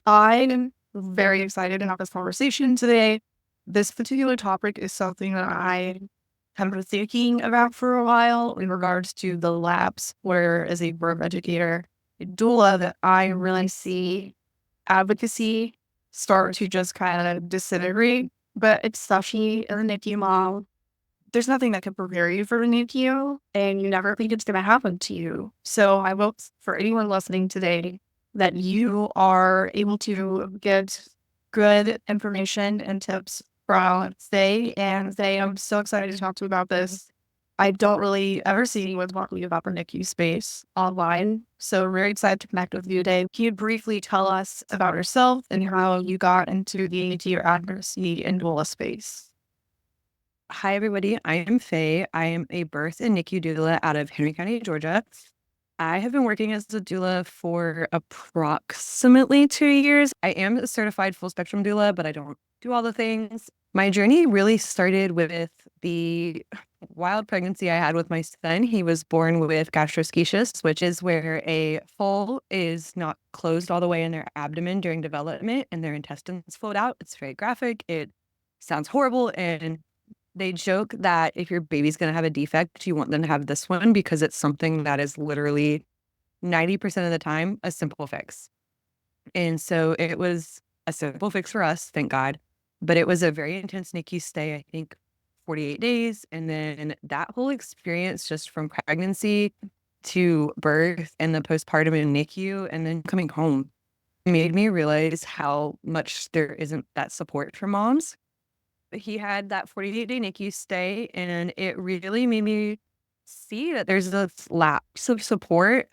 I'm very excited to have this conversation today. This particular topic is something that I have been thinking about for a while in regards to the lapse where, as a birth educator, a doula, that I really see advocacy start to just kind of disintegrate. But especially in the NICU mom, there's nothing that can prepare you for the NICU, and you never think it's going to happen to you. So I hope for anyone listening today that you are able to get good information and tips from Faye. And Faye, I'm so excited to talk to you about this. I don't really ever see anyone talking about the NICU space online. So very excited to connect with you today. Can you briefly tell us about yourself and how you got into the NICU advocacy and doula space? Hi, everybody. I am Faye. I am a birth and NICU doula out of Henry County, Georgia. I have been working as a doula for approximately 2 years. I am a certified full spectrum doula, but I don't do all the things. My journey really started with the wild pregnancy I had with my son. He was born with gastroschisis, which is where a hole is not closed all the way in their abdomen during development and their intestines float out. It's very graphic. It sounds horrible, and they joke that if your baby's going to have a defect, you want them to have this one because it's something that is literally 90% of the time a simple fix. And so it was a simple fix for us, thank God. But it was a very intense NICU stay, I think 48 days. And then that whole experience, just from pregnancy to birth and the postpartum in NICU and then coming home, made me realize how much there isn't that support for moms. He had that 48-day NICU stay, and it really made me see that there's this lapse of support.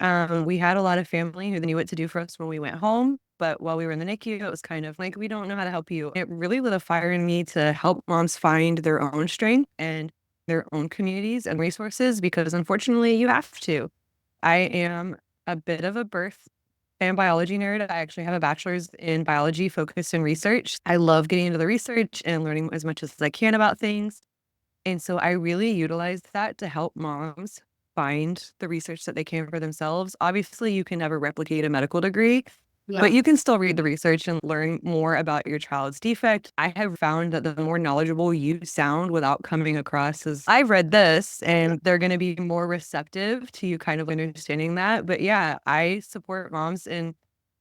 We had a lot of family who knew what to do for us when we went home, but while we were in the NICU, it was kind of like, we don't know how to help you. It really lit a fire in me to help moms find their own strength and their own communities and resources, because unfortunately, you have to. I am a bit of a birth and biology nerd. I actually have a bachelor's in biology focused in research. I love getting into the research and learning as much as I can about things. And so I really utilize that to help moms find the research that they can for themselves. Obviously, you can never replicate a medical degree, but you can still read the research and learn more about your child's defect. I have found that the more knowledgeable you sound without coming across as, I've read this, and they're going to be more receptive to you kind of understanding that. But yeah, I support moms in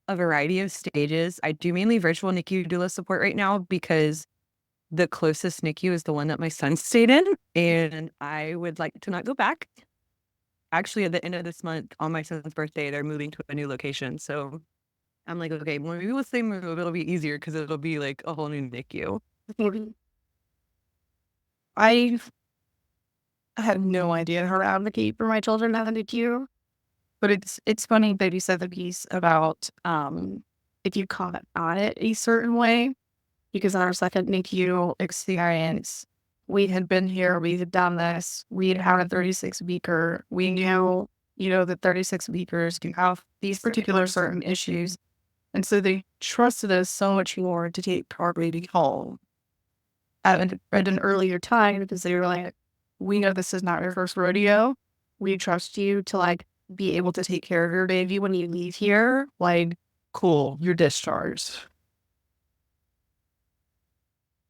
a variety of stages. I do mainly virtual NICU doula support right now because the closest NICU is the one that my son stayed in, and I would like to not go back. Actually, at the end of this month, on my son's birthday, they're moving to a new location. So I'm like, okay, when we will say move, it'll be easier because it'll be like a whole new NICU. I have no idea how to advocate for my children at the NICU, but it's funny that you said the piece about if you comment on it a certain way, because in our second NICU experience, we had been here, we had done this, we had had a 36 weeker, we knew, that 36 weekers can have these particular certain issues. And so they trusted us so much more to take our baby home at an earlier time, because they were like, we know this is not your first rodeo. We trust you to be able to take care of your baby when you leave here. Like, cool, you're discharged.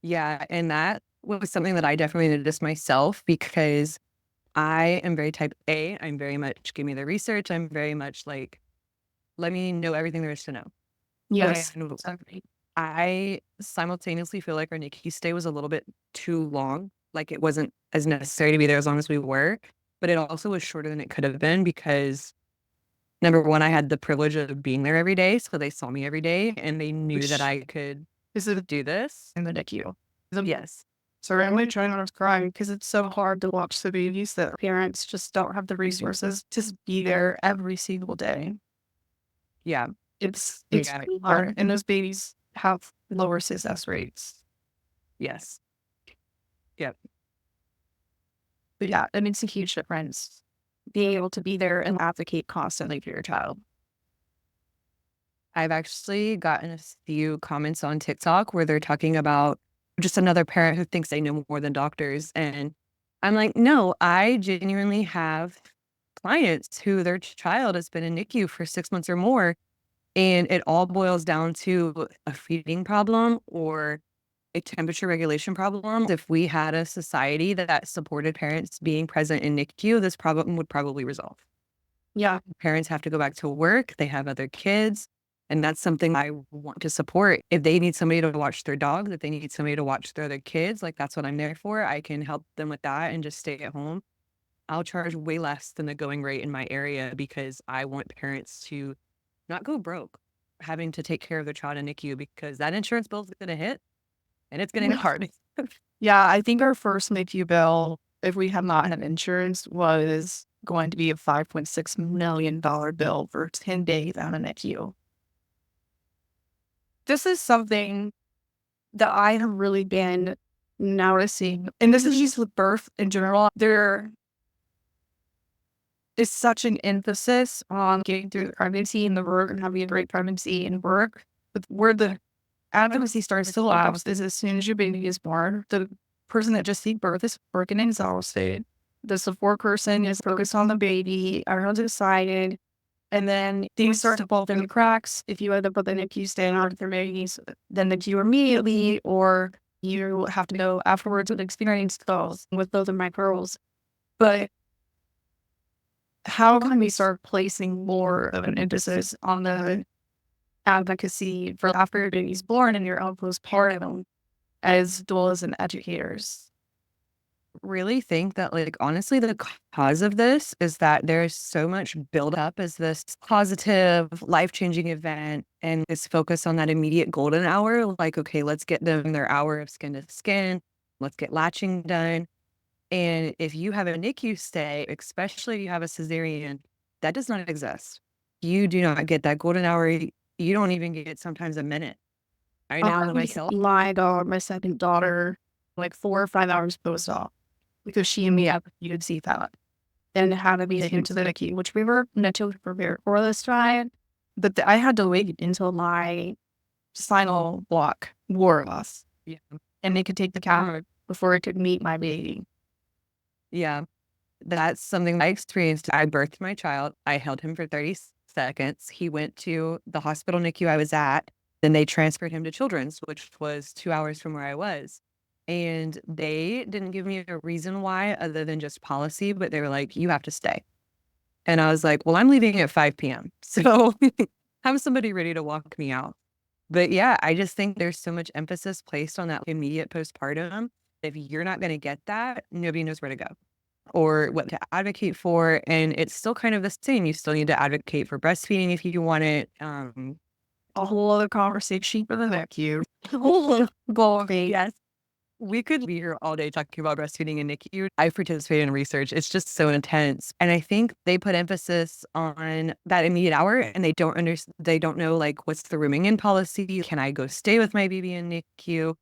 Yeah, and that was something that I definitely noticed myself because I am very type A. I'm very much, give me the research. I'm very much like, let me know everything there is to know. Yes. And I simultaneously feel like our NICU stay was a little bit too long. Like, it wasn't as necessary to be there as long as we were, but it also was shorter than it could have been because number one, I had the privilege of being there every day. So they saw me every day and they knew that Which I could is it do this. in the NICU? Yes. Sorry, I'm really trying not to cry because it's so hard to watch the babies that parents just don't have the resources to be there every single day. Yeah. It's Yeah. hard, and those babies have lower success rates. Yes. Yep. But yeah, it makes a huge difference being able to be there and advocate constantly for your child. I've actually gotten a few comments on TikTok where they're talking about just another parent who thinks they know more than doctors. And I'm like, no, I genuinely have clients who their child has been in NICU for 6 months or more. And it all boils down to a feeding problem or a temperature regulation problem. If we had a society that supported parents being present in NICU, this problem would probably resolve. Yeah. Parents have to go back to work, they have other kids, and that's something I want to support. If they need somebody to watch their dog, if they need somebody to watch their other kids, like that's what I'm there for. I can help them with that and just stay at home. I'll charge way less than the going rate in my area because I want parents to not go broke having to take care of their child in NICU because that insurance bill is going to hit and it's going to hit hard. Yeah, I think our first NICU bill, if we had not had insurance, was going to be a $5.6 million bill for 10 days on a NICU. This is something that I have really been noticing, and this is just with birth in general. There is such an emphasis on getting through the pregnancy and the work and having a great pregnancy and work. But where the advocacy starts to lapse is as soon as your baby is born, the person that just gave birth is freaking exhausted. The support person is focused on the baby, everyone's excited, and then things start to fall through the cracks. If you end up with an NICU stay on with your babies, then the NICU immediately, or you have to go afterwards with experienced girls, with those of my girls. But how can we start placing more of an emphasis on the advocacy for after your baby's born and your own postpartum as doulas and educators? Really think that, like, honestly, the cause of this is that there's so much build up as this positive, life changing event and this focus on that immediate golden hour. Like, okay, let's get them their hour of skin to skin. Let's get latching done. And if you have a NICU stay, especially if you have a cesarean, that does not exist. You do not get that golden hour. You don't even get sometimes a minute. I know myself. My dog, my second daughter, like 4 or 5 hours post-op because she and me have you could see that and had to be taken to the NICU, which we were mentally prepared for this time. But I had to wait until my spinal block wore off. Yeah. And they could take the camera before it could meet my baby. Yeah. That's something I experienced. I birthed my child. I held him for 30 seconds. He went to the hospital NICU I was at. Then they transferred him to Children's, which was 2 hours from where I was. And they didn't give me a reason why other than just policy, but they were like, you have to stay. And I was like, well, I'm leaving at 5 p.m. So have somebody ready to walk me out. But yeah, I just think there's so much emphasis placed on that immediate postpartum. If you're not going to get that, nobody knows where to go or what to advocate for. And it's still kind of the same. You still need to advocate for breastfeeding if you want it. A whole other conversation for the NICU. Yes. We could be here all day talking about breastfeeding and NICU. I participate in research. It's just so intense. And I think they put emphasis on that immediate hour and they don't know like what's the rooming in policy. Can I go stay with my baby in NICU?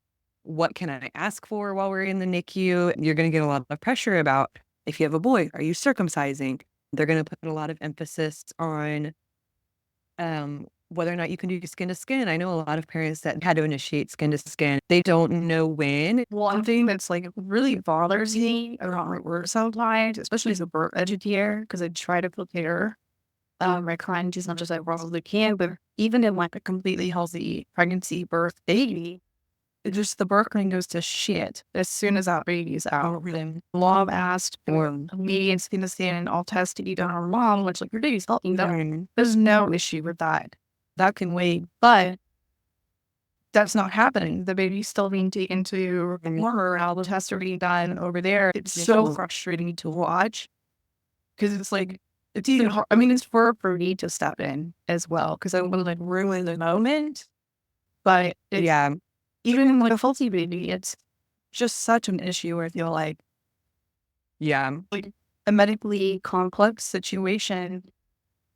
What can I ask for while we're in the NICU? You're going to get a lot of pressure about if you have a boy, are you circumcising? They're going to put a lot of emphasis on whether or not you can do skin to skin. I know a lot of parents that had to initiate skin to skin. They don't know when. One thing that's like really bothers me around my work sometimes, especially as a birth educator, because I try to prepare my clients as much as I possibly can, but even in like a completely healthy pregnancy, birth, baby, it just the birth plan goes to shit as soon as that baby is out. Then mom asked for me and skin to skin and all tests to be done on mom, which like your baby's healthy. There's no issue with that. That can wait, but that's not happening. The baby's still being taken to warmer. All the tests are being done over there. It's so frustrating to watch because it's like, it's even hard. I mean, it's for me to step in as well because I want to like ruin the moment. But it's, Yeah. even like a healthy baby, it's just such an issue where I feel like Yeah. a medically complex situation.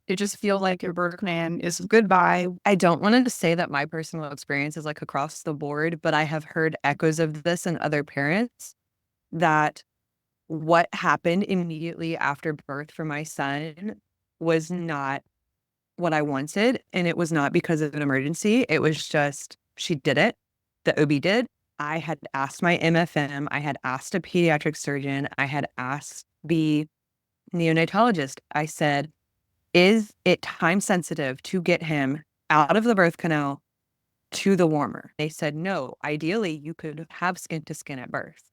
It just feels like your birth plan is goodbye. I don't want to say that my personal experience is like across the board, but I have heard echoes of this in other parents that what happened immediately after birth for my son was not what I wanted. And it was not because of an emergency. It was just, she did it. The OB did. I had asked my MFM. I had asked a pediatric surgeon. I had asked the neonatologist. I said, is it time sensitive to get him out of the birth canal to the warmer. They said, no, ideally you could have skin to skin at birth.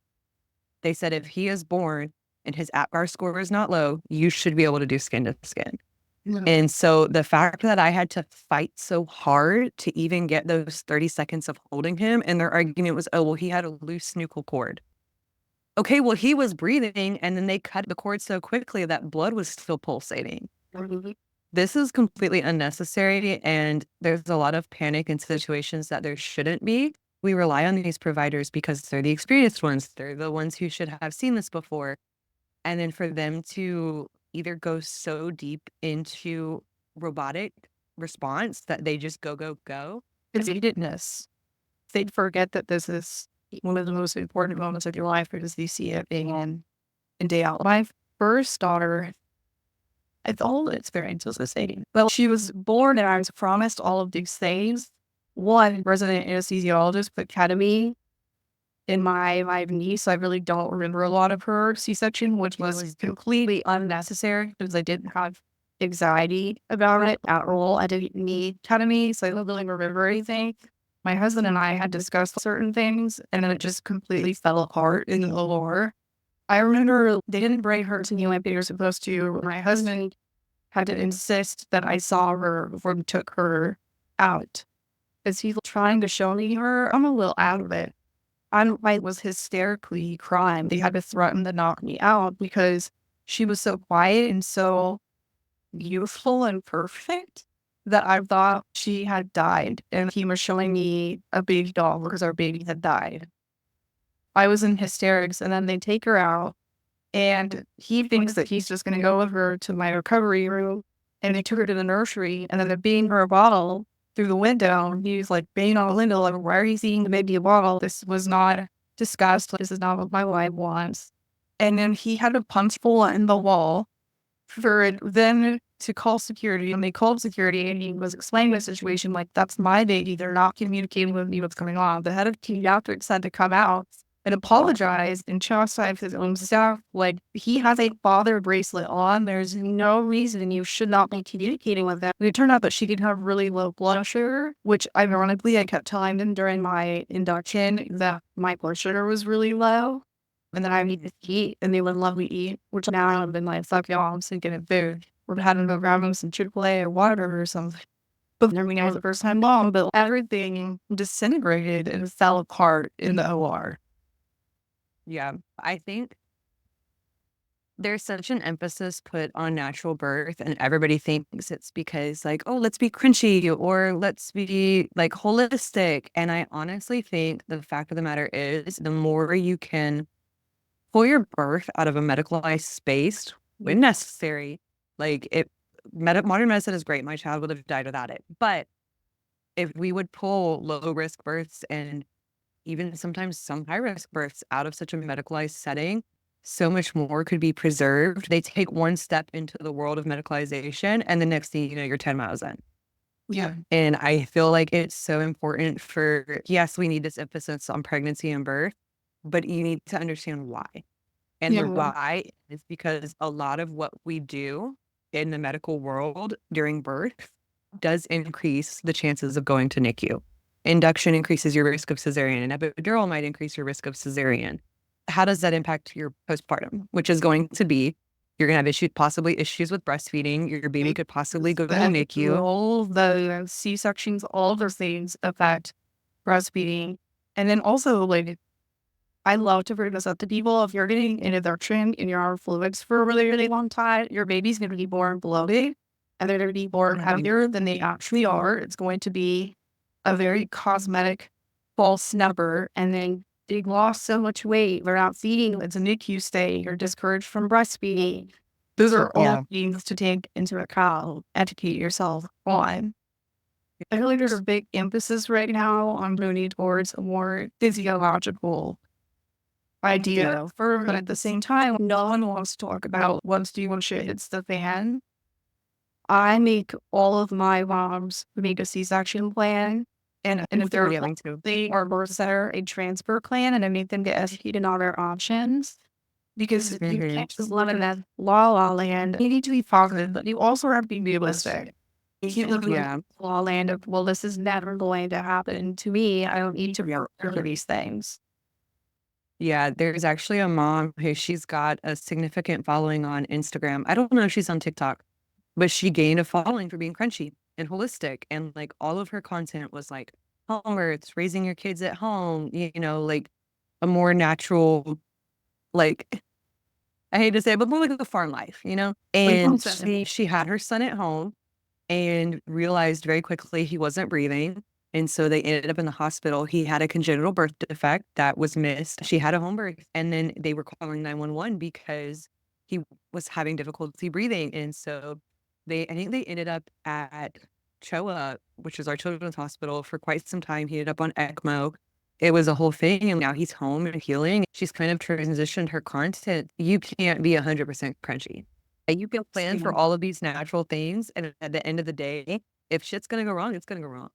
They said, if he is born and his APGAR score is not low, you should be able to do skin to skin. And so the fact that I had to fight so hard to even get those 30 seconds of holding him, and their argument was, oh, well, he had a loose nuchal cord. Okay, well, he was breathing, and then they cut the cord so quickly that blood was still pulsating. This is completely unnecessary, and there's a lot of panic in situations that there shouldn't be. We rely on these providers because they're the experienced ones. They're the ones who should have seen this before. And then for them to either go so deep into robotic response that they just go. It's neededness. They forget that this is one of the most important moments of your life because you see it being in day out. My first daughter, it's all the experience was the same. Well, she was born and I was promised all of these things. One, resident anesthesiologist put ketamine in my knee, so I really don't remember a lot of her C-section, which was completely unnecessary because I didn't have anxiety about it at all. I didn't need ketamine, so I don't really remember anything. My husband and I had discussed certain things, and then it just completely fell apart in the OR. I remember they didn't bring her to me like they were supposed to. My husband had to insist that I saw her before we took her out. As he's trying to show me her, I'm a little out of it. I was hysterically crying. They had to threaten to knock me out because she was so quiet and so beautiful and perfect that I thought she had died. And he was showing me a baby doll because our baby had died. I was in hysterics, and then they take her out, and he thinks that he's just going to go with her to my recovery room. And they took her to the nursery, and then they're being her a bottle through the window. And he was like banging on the window, like, why are you seeing the baby a bottle? This was not discussed. This is not what my wife wants. And then he had a punch hole in the wall for it then to call security. And they called security, and he was explaining the situation like, that's my baby. They're not communicating with me what's going on. The head of pediatrics had to come out and apologized and chastised his own staff. Like, he has a father bracelet on. There's no reason you should not be communicating with them. And it turned out that she did have really low blood sugar, which ironically I kept telling them during my induction that my blood sugar was really low. And then I needed to eat, and they wouldn't let me eat, which now I've been like, fuck y'all, I'm sick of food. We're having to grab them some Chick-fil-A or water or something. But I mean, I was the first time mom, but everything disintegrated and fell apart in the OR. Yeah, I think there's such an emphasis put on natural birth, and everybody thinks it's because, like, oh, let's be crunchy or let's be like holistic. And I honestly think the fact of the matter is, the more you can pull your birth out of a medicalized space when necessary, like modern medicine is great. My child would have died without it. But if we would pull low risk births and even sometimes some high risk births out of such a medicalized setting, so much more could be preserved. They take one step into the world of medicalization, and the next thing you know, you're 10 miles in. Yeah. And I feel like it's so important for, yes, we need this emphasis on pregnancy and birth, but you need to understand why. And the why is because a lot of what we do in the medical world during birth does increase the chances of going to NICU. Induction increases your risk of cesarean, and epidural might increase your risk of cesarean. How does that impact your postpartum? Which is going to be, you're going to have possibly issues with breastfeeding. Your baby could possibly go to the NICU. All the C-sections, all of those things affect breastfeeding. And then also, like, I love to bring this up to people. If you're getting an induction in your fluids for a really, really long time, your baby's going to be born bloated, and they're going to be born heavier than they actually are. It's going to be a very cosmetic false number. And then they've lost so much weight. They're not feeding. It's a NICU stay. You're discouraged from breastfeeding. Those are all things to take into account, educate yourself on. I feel like there's a big emphasis right now on moving towards a more physiological idea but at the same time, no one wants to talk about once shit hits the fan. I make all of my moms make a C-section plan, and if they're they are birth center a transfer plan, and I make them get educated on their options, because you can't just live in that la la land. You need to be positive, but you also have to be realistic. You can't live in Yeah. the law land of, well, this is never going to happen to me. I don't need to be aware of these things. Yeah, there's actually a mom who she's got a significant following on Instagram. I don't know if she's on TikTok, but she gained a following for being crunchy and holistic. And like all of her content was like home births, raising your kids at home, like a more natural, like I hate to say it, but more like a farm life, Like, And she had her son at home and realized very quickly he wasn't breathing. And so they ended up in the hospital. He had a congenital birth defect that was missed. She had a home birth. And then they were calling 911 because he was having difficulty breathing. And so I think they ended up at CHOA, which is our children's hospital, for quite some time. He ended up on ECMO. It was a whole thing. And now he's home and healing. She's kind of transitioned her content. You can't be 100% crunchy. You can plan for all of these natural things, and at the end of the day, if shit's gonna go wrong, it's gonna go wrong.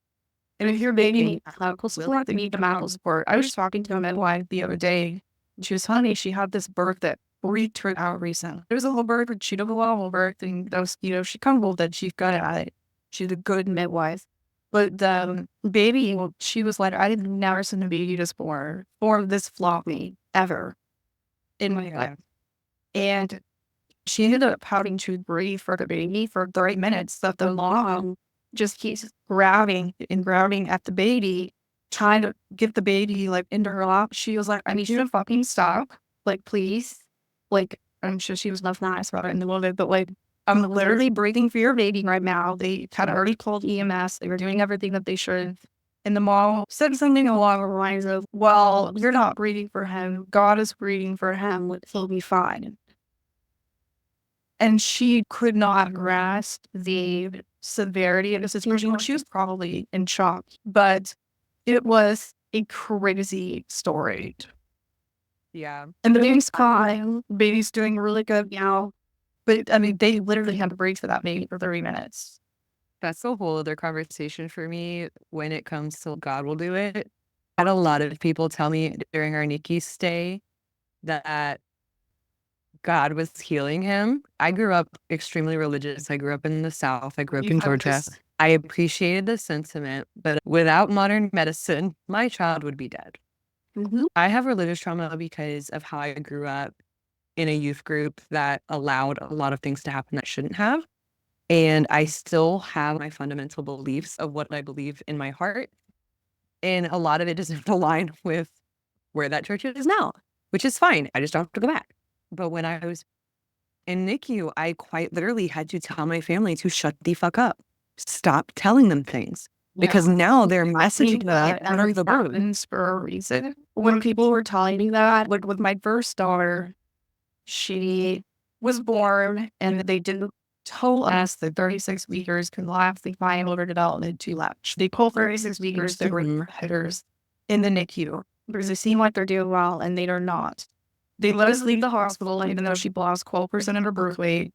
and if your baby needs medical support, they need the medical support. I was talking to a midwife the other day, and she was telling me she had this birth that freaked her out recently. There was a whole birth, and she did a whole birth, and that was, she comfortable that she's good at it. She's a good midwife. But the baby, well, she was like, I didn't never seen a baby just born or this floppy ever in my life. And she ended up having to breathe for the baby for 30 minutes. That the mom just keeps grabbing and grabbing at the baby, trying to get the baby like into her lap. She was like, I need you to fucking stop. Like, please. Like, I'm sure she was not nice about it in the moment, but like, I'm literally breathing for your baby right now. They had already called EMS. They were doing everything that they should. And the mom said something along the lines of, well, you're not breathing for him. God is breathing for him. He'll be fine. And she could not grasp the severity of the situation. She was probably in shock, but it was a crazy story. Yeah. And the baby's fine. Baby's doing really good now. But I mean, they literally had to breathe for that baby for 30 minutes. That's a whole other conversation for me when it comes to God will do it. I had a lot of people tell me during our NICU stay that God was healing him. I grew up extremely religious. I grew up in the South. I grew up in Georgia. I appreciated the sentiment, but without modern medicine, my child would be dead. I have religious trauma because of how I grew up in a youth group that allowed a lot of things to happen that shouldn't have. And I still have my fundamental beliefs of what I believe in my heart. And a lot of it doesn't align with where that church is now, which is fine. I just don't have to go back. But when I was in NICU, I quite literally had to tell my family to shut the fuck up. Stop telling them things. Because now they're messaging that under the burdens for a reason. When people were telling me that, like with my first daughter, she was born and they didn't tell us that 36 weekers can last the final order development to latch. They call 36 weekers the headers in the NICU because they seem like they're doing well and they are not. They let us leave the hospital even though she lost 12% of her birth weight.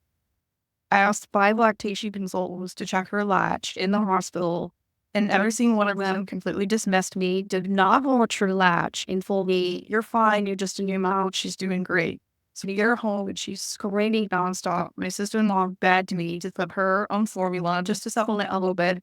I asked 5 lactation consultants to check her latch in the hospital, and every single one of them completely dismissed me, did not watch her latch, and told me, you're fine, you're just a new mom, she's doing great. So we get her home and she's screaming nonstop. My sister-in-law begged me to put her on formula just to supplement a little bit.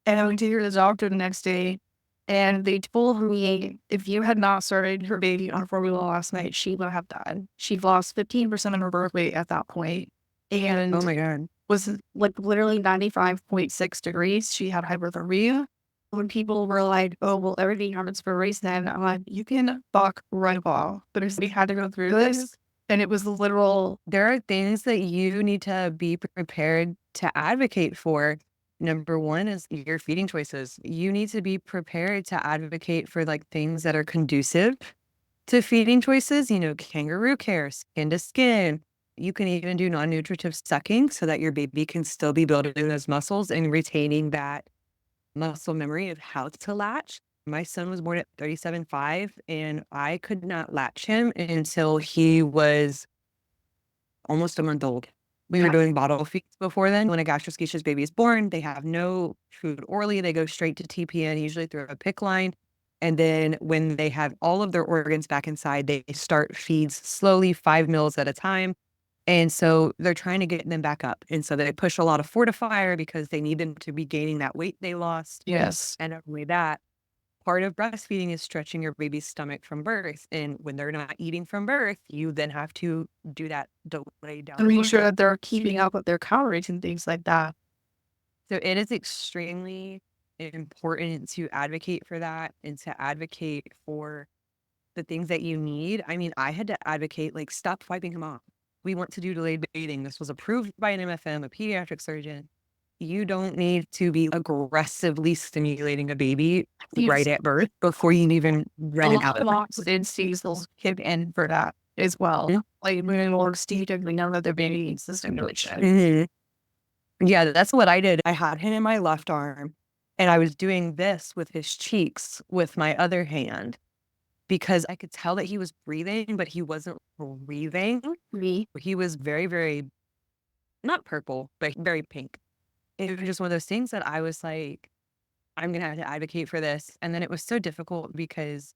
And I went to the doctor the next day, and they told me if you had not started her baby on formula last night, she would have died. She'd lost 15% of her birth weight at that point. And oh my God. Was like literally 95.6 degrees. She had hypothermia. When people were like, oh, well, everything happens for a reason, I'm like, you can fuck right off. But we had to go through this, and it was literal. There are things that you need to be prepared to advocate for. Number one is your feeding choices. You need to be prepared to advocate for like things that are conducive to feeding choices, kangaroo care, skin to skin. You can even do non-nutritive sucking so that your baby can still be building those muscles and retaining that muscle memory of how to latch. My son was born at 37.5 and I could not latch him until he was almost a month old. We were doing bottle feeds before then. When a gastroschisis baby is born, they have no food orally. They go straight to TPN, usually through a PICC line. And then when they have all of their organs back inside, they start feeds slowly, 5 mils at a time. And so they're trying to get them back up. And so they push a lot of fortifier because they need them to be gaining that weight they lost. Yes. And not only that, part of breastfeeding is stretching your baby's stomach from birth. And when they're not eating from birth, you then have to do that delay down. And make sure that they're keeping up with their calories and things like that. So it is extremely important to advocate for that and to advocate for the things that you need. I mean, I had to advocate, like, stop wiping him off. We want to do delayed bathing. This was approved by an MFM, a pediatric surgeon. You don't need to be aggressively stimulating a baby right at birth before you even run it out. A lot of instincts will kick in for that as well. Yeah. Like when we're instinctively know that their baby needs the stimulation. Yeah, that's what I did. I had him in my left arm and I was doing this with his cheeks with my other hand because I could tell that he was breathing, but he wasn't breathing. He was very, very, not purple, but very pink. It was just one of those things that I was like, I'm going to have to advocate for this. And then it was so difficult because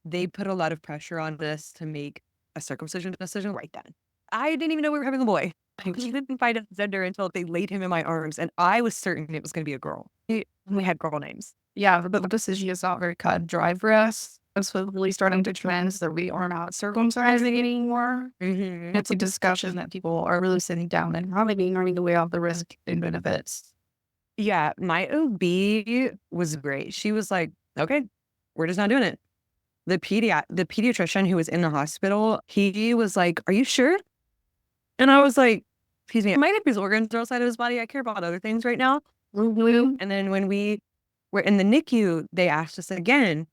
they put a lot of pressure on this to make a circumcision decision right then. I didn't even know we were having a boy. I didn't find out gender until they laid him in my arms, and I was certain it was going to be a girl. We had girl names. Yeah, but the decision is not very cut and dry for us. It's really starting to trend that we are not circumcising anymore. It's a discussion that people are really sitting down and probably learning the way off the risk and benefits. Yeah, my OB was great. She was like, okay, we're just not doing it. The pediatrician who was in the hospital, he was like, are you sure? And I was like, excuse me, my his organs are outside of his body. I care about other things right now. And then when we were in the NICU, they asked us again.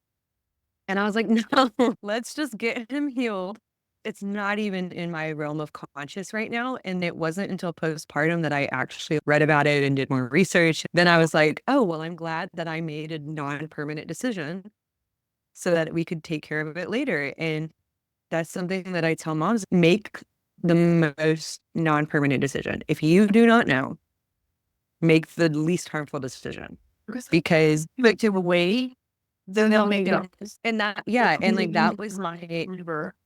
And I was like, no, let's just get him healed. It's not even in my realm of conscious right now. And it wasn't until postpartum that I actually read about it and did more research. Then I was like, oh, well, I'm glad that I made a non-permanent decision so that we could take care of it later. And that's something that I tell moms, make the most non-permanent decision. If you do not know, make the least harmful decision. Because like to away, then they'll make it. And that, yeah, and like that was my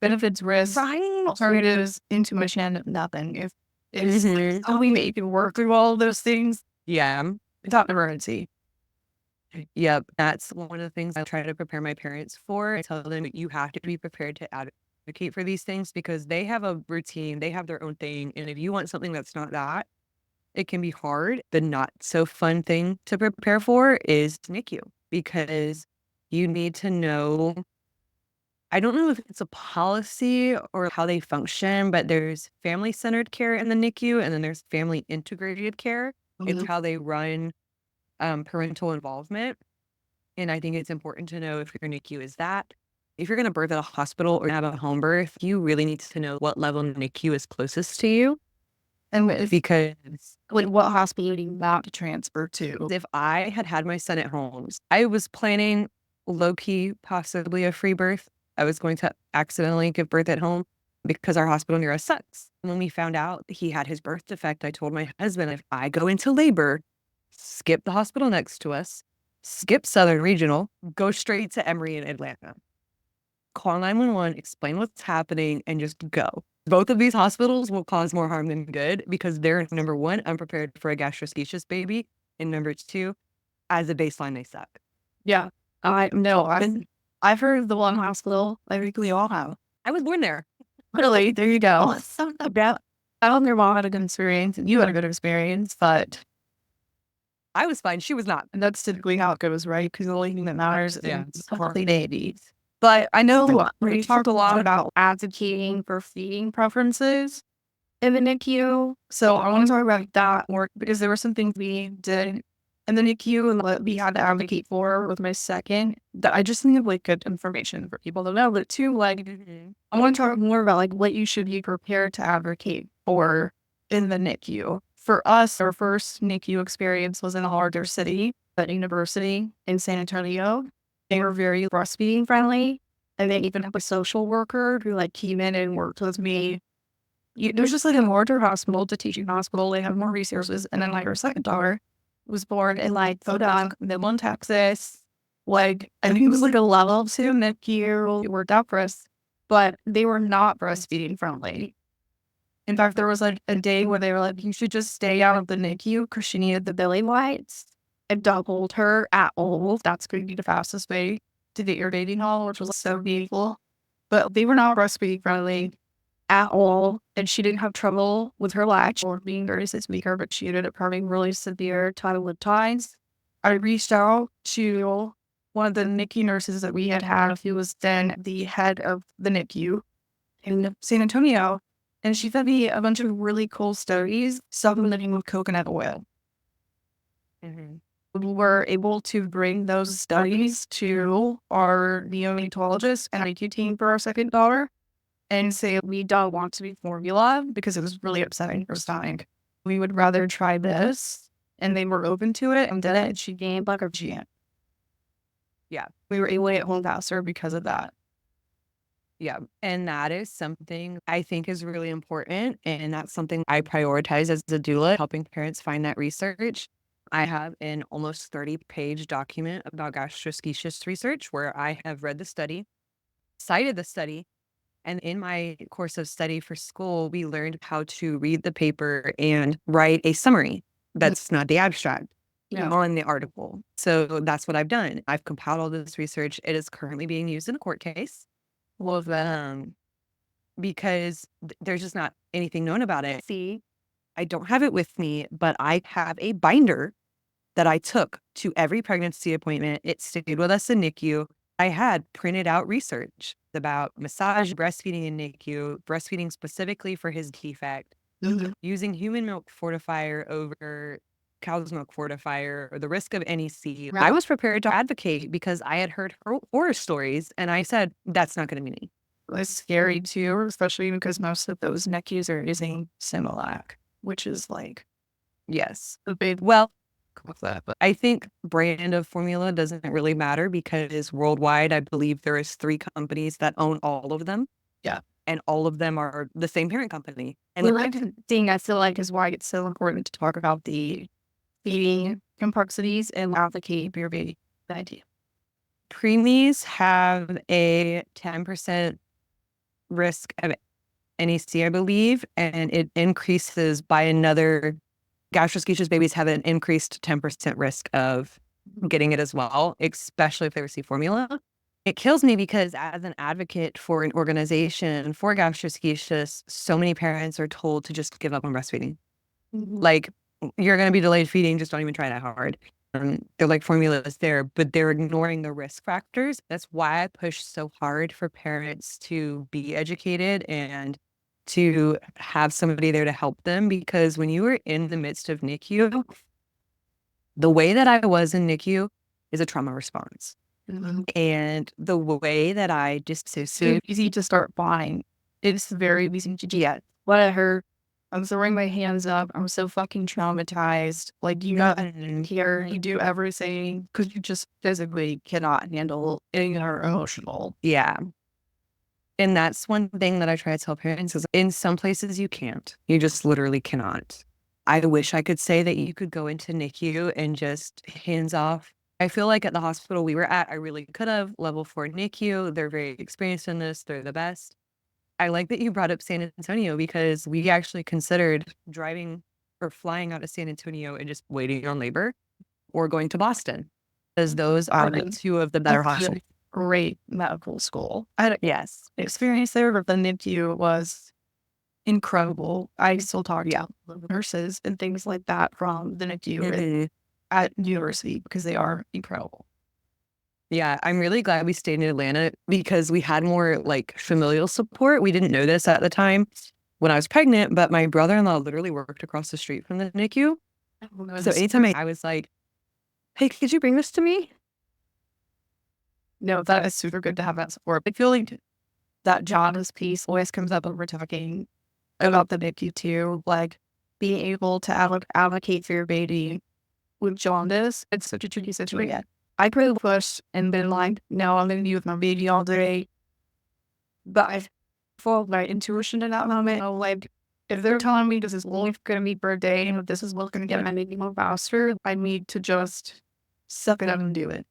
benefits, risks, alternatives, intuition, nothing. If it's how we make it work through all of those things, yeah, it's not an emergency. Yep, that's one of the things I try to prepare my parents for. I tell them you have to be prepared to advocate for these things because they have a routine, they have their own thing. And if you want something that's not that, it can be hard. The not so fun thing to prepare for is NICU because you need to know. I don't know if it's a policy or how they function, but there's family-centered care in the NICU and then there's family integrated care. It's how they run parental involvement. And I think it's important to know if your NICU is that. If you're going to birth at a hospital or have a home birth, you really need to know what level NICU is closest to you. And because like what hospital are you about to transfer to? If I had my son at home, I was planning low-key, possibly a free birth. I was going to accidentally give birth at home because our hospital near us sucks. When we found out he had his birth defect, I told my husband, if I go into labor, skip the hospital next to us, skip Southern Regional, go straight to Emory in Atlanta. Call 911, explain what's happening, and just go. Both of these hospitals will cause more harm than good because they're, number one, unprepared for a gastroschisis baby, and number two, as a baseline, they suck. Yeah, I've heard of the one hospital. I think we all have. I was born there. Really, there you go. So about I don't know, your mom had a good experience and you had a good experience, but I was fine. She was not. And that's typically how it goes, right? Because the only thing that matters is healthy babies. But I know we talked a lot about advocating for feeding preferences in the NICU. So I want to talk about that more because there were some things we did in the NICU and that we had to advocate for with my second that I just think of like good information for people to know. But too, like, I want to talk more about like what you should be prepared to advocate for in the NICU. For us, our first NICU experience was in a larger city, at university in San Antonio. They were very breastfeeding friendly. And they even have a social worker who like came in and worked with me. There's just like a larger hospital, it's a teaching hospital. They have more resources. And then like our second daughter was born in like Podunk, Midland, Texas. Like, I think it was like a level 2 NICU. It worked out for us, but they were not breastfeeding friendly. In fact, there was like a day where they were like, you should just stay out of the NICU because she needed the belly lights. And don't hold her at all. That's going to be the fastest way to get your baby home, which was so beautiful. But they were not breastfeeding friendly at all. And she didn't have trouble with her latch or being very weaker, but she ended up having really severe tidal lip ties. I reached out to one of the NICU nurses that we had, who was then the head of the NICU in San Antonio. And she fed me a bunch of really cool studies, supplementing with coconut oil. We were able to bring those studies to our neonatologist and IQ team for our second daughter and say, we don't want to be formula because it was really upsetting her stomach. We would rather try this. And they were open to it and did it. And she gained like a GM. Yeah. We were able to get home faster because of that. Yeah. And that is something I think is really important. And that's something I prioritize as a doula, helping parents find that research. I have an almost 30-page document about gastroschisis research where I have read the study, cited the study, and in my course of study for school, we learned how to read the paper and write a summary that's not the abstract on the article. So that's what I've done. I've compiled all this research. It is currently being used in a court case. Love that. Because there's just not anything known about it. See, I don't have it with me, but I have a binder that I took to every pregnancy appointment. It stayed with us in NICU. I had printed out research about massage, breastfeeding in NICU, breastfeeding specifically for his defect, using human milk fortifier over cow's milk fortifier, or the risk of NEC. I was prepared to advocate because I had heard horror stories, and I said, that's not going to be me. It's scary too, especially because most of those NICUs are using Similac, which is like, yes, a big well, with that. But I think brand of formula doesn't really matter because worldwide, I believe there is 3 companies that own all of them. Yeah. And all of them are the same parent company. And the thing I feel like is why it's so important to talk about the feeding complexities and advocate for your baby. The idea. preemies have a 10% risk of NEC, I believe, and it increases by another. Gastroschisis babies have an increased 10% risk of getting it as well, especially if they receive formula. It kills me because as an advocate for an organization for gastroschisis, so many parents are told to just give up on breastfeeding. Like, you're going to be delayed feeding, just don't even try that hard. They're like, formula is there, but they're ignoring the risk factors. That's why I push so hard for parents to be educated and to have somebody there to help them, because when you are in the midst of NICU, the way that I was in NICU is a trauma response. And the way that I just so easy to start buying. It's very easy to do. Yeah. What I heard, I'm throwing my hands up. I'm so fucking traumatized. Like, you got here, you do everything because you just physically cannot handle any or emotional. Yeah. And that's one thing that I try to tell parents is in some places you can't. You just literally cannot. I wish I could say that you could go into NICU and just hands off. I feel like at the hospital we were at, I really could have. Level 4 NICU. They're very experienced in this. They're the best. I like that you brought up San Antonio because we actually considered driving or flying out of San Antonio and just waiting on labor, or going to Boston, because those are the 2 of the better hospitals. Great medical school. I had experience there, but the NICU was incredible. I still talk to nurses and things like that from the NICU at university because they are incredible. Yeah, I'm really glad we stayed in Atlanta because we had more like familial support. We didn't know this at the time when I was pregnant, but my brother-in-law literally worked across the street from the NICU. So anytime I was like, hey, could you bring this to me? No, that is super good to have that support. I feel like that jaundice piece always comes up when we're talking about the NICU too. Like, being able to advocate for your baby with jaundice, it's such a tricky situation. I could have pushed and been like, no, I'm going to be with my baby all day. But I followed my intuition in that moment. I'm like, if they're telling me this is only going to be for a day and this is what's going to get my baby more faster, I need to just suck it up and do it.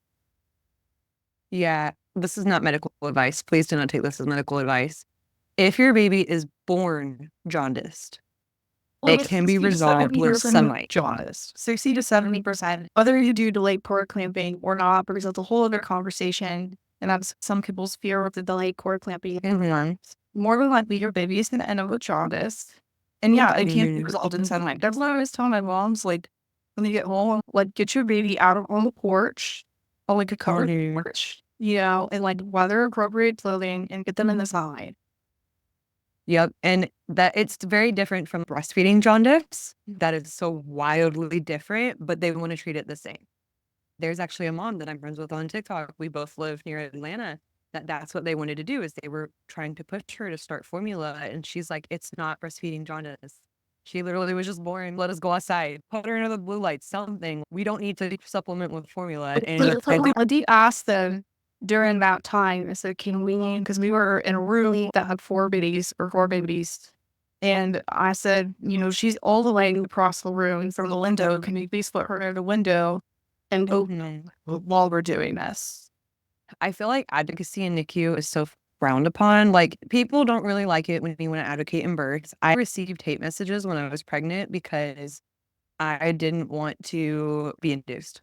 Yeah, this is not medical advice. Please do not take this as medical advice. if your baby is born jaundiced, Well, it can be 60 to resolved with 70% sunlight. jaundice. 60 to 70%. Whether you do delayed cord clamping or not, because that's a whole other conversation. And that's some people's fear with the delayed cord clamping. More than likely, your baby is going to end up with jaundice. And yeah, it can be resolved in sunlight. That's what I always tell my moms, like, when you get home, like, get your baby out on the porch, or like a covered porch, you know, and like weather appropriate clothing and get them in the sunlight. Yep. And that it's very different from breastfeeding jaundice. That is so wildly different, but they want to treat it the same. There's actually a mom that I'm friends with on TikTok. We both live near Atlanta. That's what they wanted to do is they were trying to push her to start formula. And she's like, it's not breastfeeding jaundice. She literally was just born. Let us go outside, put her under the blue light, something. We don't need to supplement with formula. And I did ask them during that time. I said, can we, because we were in a room that had four babies. And I said, you know, she's all the way across the room from the window. Can you please put her in the window and open while we're doing this? I feel like advocacy in NICU is so frowned upon. Like, people don't really like it when you want to advocate in births. I received hate messages when I was pregnant because I didn't want to be induced.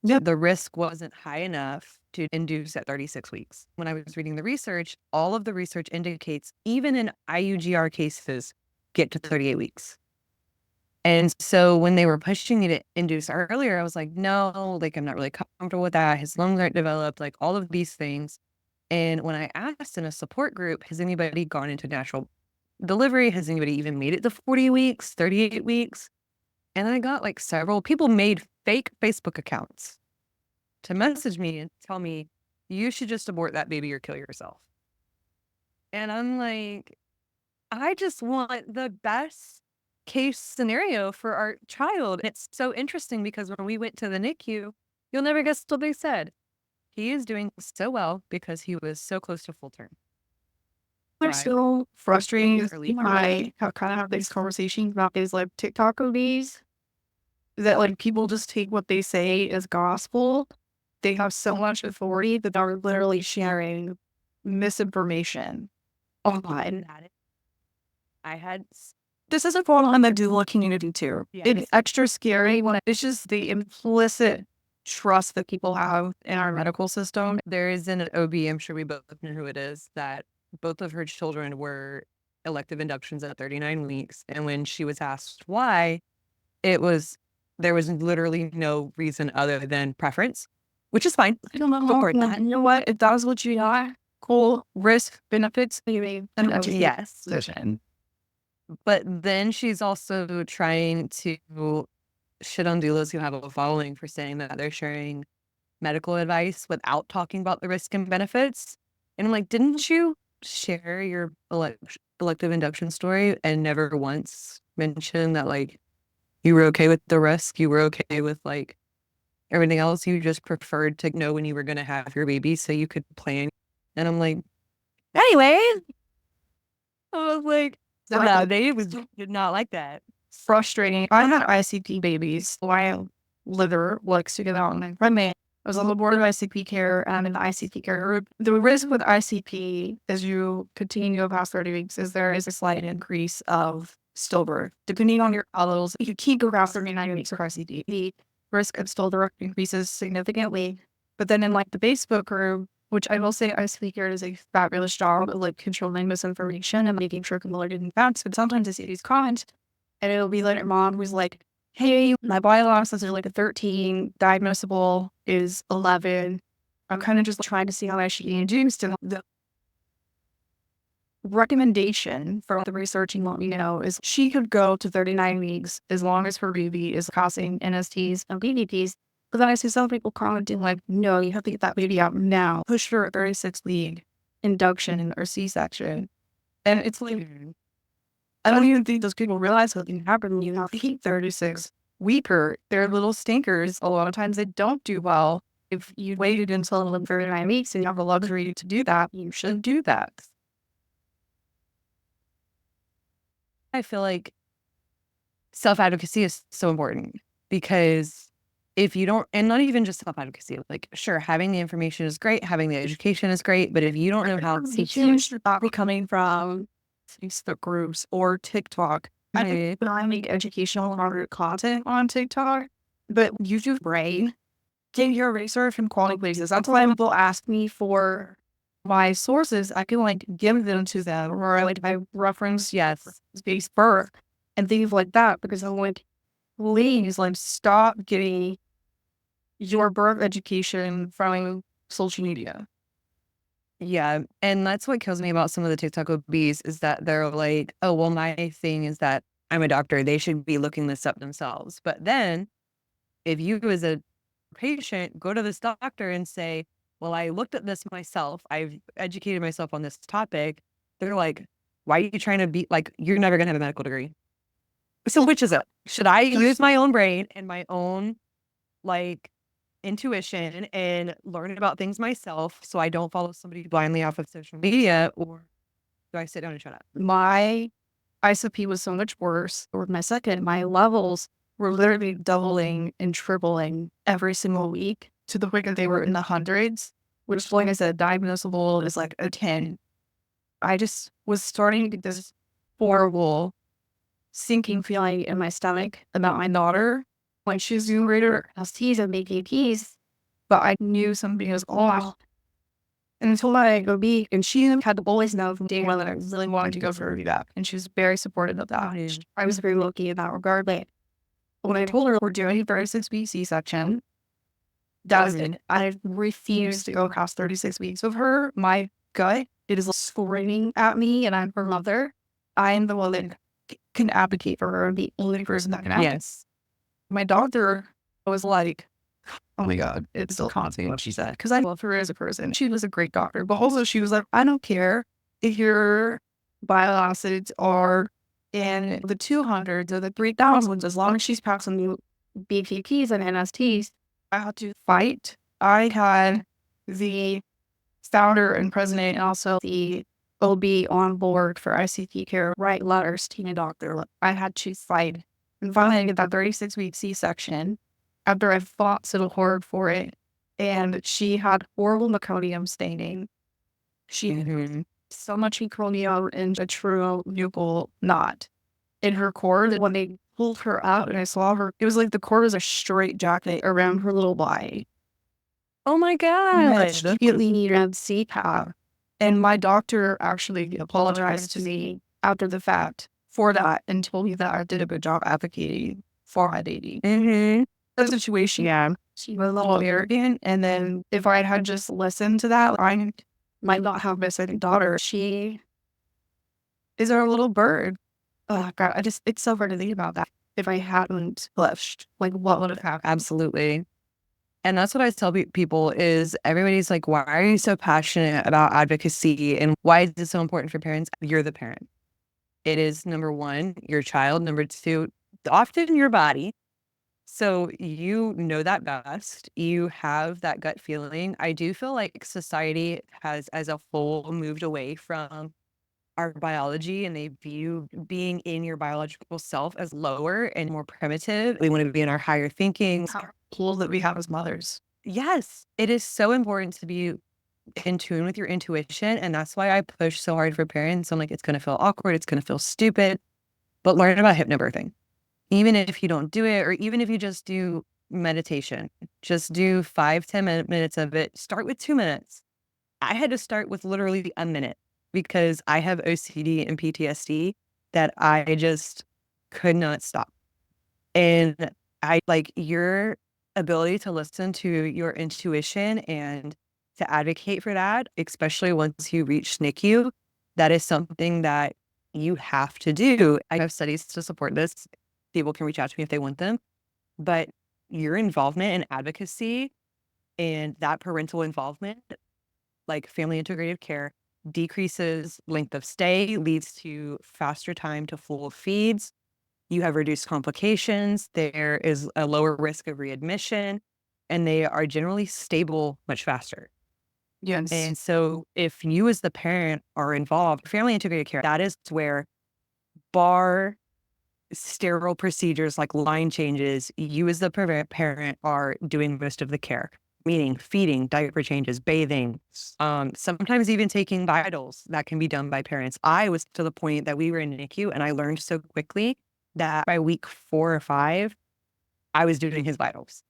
Yep. The risk wasn't high enough to induce at 36 weeks. When I was reading the research, all of the research indicates even in IUGR cases get to 38 weeks. And so when they were pushing me to induce earlier, I was like, no, like, I'm not really comfortable with that. His lungs aren't developed, like all of these things. And when I asked in a support group, has anybody gone into natural delivery? Has anybody even made it to 40 weeks, 38 weeks? And I got like several people made fake Facebook accounts to message me and tell me, you should just abort that baby or kill yourself. And I'm like, I just want the best case scenario for our child. It's so interesting because when we went to the NICU, you'll never guess what they said. He is doing so well because he was so close to full term. They're so frustrating. I kind of have these conversations about these like TikTok movies that like people just take what they say as gospel. They have so much authority that they're literally sharing misinformation online. I had This is a problem that do community too. Yes. It's extra scary when it's just the implicit trust that people have in our medical system. There is an OB, I'm sure we both know who it is, that both of her children were elective inductions at 39 weeks. And when she was asked why, there was literally no reason other than preference, which is fine. I don't know. You know what? If that was what you are, cool. Risk, benefits, maybe an Yes. decision. But then she's also trying to shit on doulas who have a following for saying that they're sharing medical advice without talking about the risk and benefits. And I'm like, didn't you share your elective induction story and never once mention that, like, you were okay with the risk? You were okay with, like, everything else? You just preferred to know when you were going to have your baby so you could plan. And I'm like, anyway, I was like, no, they did not like that. Frustrating. I had ICP babies. My liver likes to get out and I'm I was on the board of ICP care and in the ICP care group. The risk with ICP as you continue to go past 30 weeks is there is a slight increase of stillbirth. Depending on your levels, if you keep go past 39 weeks of ICP, the risk of stillbirth increases significantly. But then in like the Facebook group, which I will say ICP care does a fabulous job of like controlling misinformation and making sure people are getting facts, but sometimes I see these comments and it'll be like a mom who's like, hey, my biologics are like a 13, diagnosable is 11. I'm kind of just trying to see how I should be induced. And the recommendation for the researching what we know is she could go to 39 weeks as long as her baby is causing NSTs and BVPs. But then I see some people commenting like, no, you have to get that baby out now. Push her at 36-week induction or C-section. And it's like, I don't even think those people realize what can happen when you have to keep 36 weaker. They're little stinkers. A lot of times they don't do well. If you waited until 39 weeks and you have the luxury to do that, you should do that. I feel like self-advocacy is so important because if you don't, and not even just self-advocacy, like, sure, having the information is great, having the education is great, but if you don't know how to Huge about me coming from Facebook groups or TikTok. I think that I make educational content on TikTok, but YouTube brain get your research from quality places. That's why when people ask me for my sources, I can like give them to them, or like I reference space birth and things like that, because I'm like, please, like, stop getting your birth education from social media. Yeah, and that's what kills me about some of the TikTok OBs is that they're like, "Oh, well, my thing is that I'm a doctor. They should be looking this up themselves." But then if you as a patient go to this doctor and say, "Well, I looked at this myself. I've educated myself on this topic." They're like, "Why are you trying to be like, you're never going to have a medical degree." So which is it? Should I use my own brain and my own like intuition and learn about things myself so I don't follow somebody blindly off of social media, or do I sit down and shut up? My ISOP was so much worse. Or my second, my levels were literally doubling and tripling every single week to the point that they were in the hundreds, which, like I said, diagnosable is like a 10. I just was starting to get this horrible sinking feeling in my stomach about my daughter when she was doing greater STs and making peace. But I knew something was off. And until I go be, and she had always known from day one that I really wanted to go for a rehab. And she was very supportive of that. I was very lucky in that regard. But when I told her we're doing a 36-week C-section, I refused to go past 36 weeks with her. My gut, it is screaming at me, and I'm her mother. I am the one that can advocate for her and the only person that can advocate. Yes. My doctor was like, oh my God, it's still constant what she said. Because I love her as a person. She was a great doctor. But also she was like, I don't care if your bile acids are in the 200s or the 3000s, as long as she's passing the BPPs and NSTs, I had to fight. I had the founder and president and also the OB on board for ICP care write letters to my doctor. I had to fight. And finally, I get that 36-week C-section after I fought so hard for it. And she had horrible meconium staining. She had so much meconium and a true nuchal knot in her cord. When they pulled her out and I saw her, it was like the cord was a straight jacket around her little body. Oh my God. She immediately needed CPAP. And my doctor actually apologized to me after the fact for that and told me that I did a good job advocating for my baby. The situation, she was a little arrogant. And then if I had just listened to that, I might not have my second daughter. She is our little bird. Oh God, it's so hard to think about that. If I hadn't pushed, like, what would have happened? Absolutely. And that's what I tell people is everybody's like, why are you so passionate about advocacy and why is it so important for parents? You're the parent. It is number one, your child. Number two, often your body. So you know that best. You have that gut feeling. I do feel like society has, as a whole, moved away from our biology and they view being in your biological self as lower and more primitive. We want to be in our higher thinking. Tool that we have as mothers. Yes, it is so important to be in tune with your intuition. And that's why I push so hard for parents. I'm like, it's going to feel awkward. It's going to feel stupid, but learn about hypnobirthing. Even if you don't do it, or even if you just do meditation, just do 5-10 minutes of it. Start with 2 minutes. I had to start with literally a minute because I have OCD and PTSD that I just could not stop. And I like your ability to listen to your intuition and to advocate for that, especially once you reach NICU, that is something that you have to do. I have studies to support this. People can reach out to me if they want them. But your involvement in advocacy and that parental involvement, like family integrative care, decreases length of stay, leads to faster time to full feeds. You have reduced complications. There is a lower risk of readmission, and they are generally stable much faster. Yes. And so if you as the parent are involved, family integrated care, that is where bar sterile procedures like line changes, you as the parent are doing most of the care, meaning feeding, diaper changes, bathing, sometimes even taking vitals that can be done by parents. I was to the point that we were in NICU and I learned so quickly that by week 4 or 5, I was doing his vitals.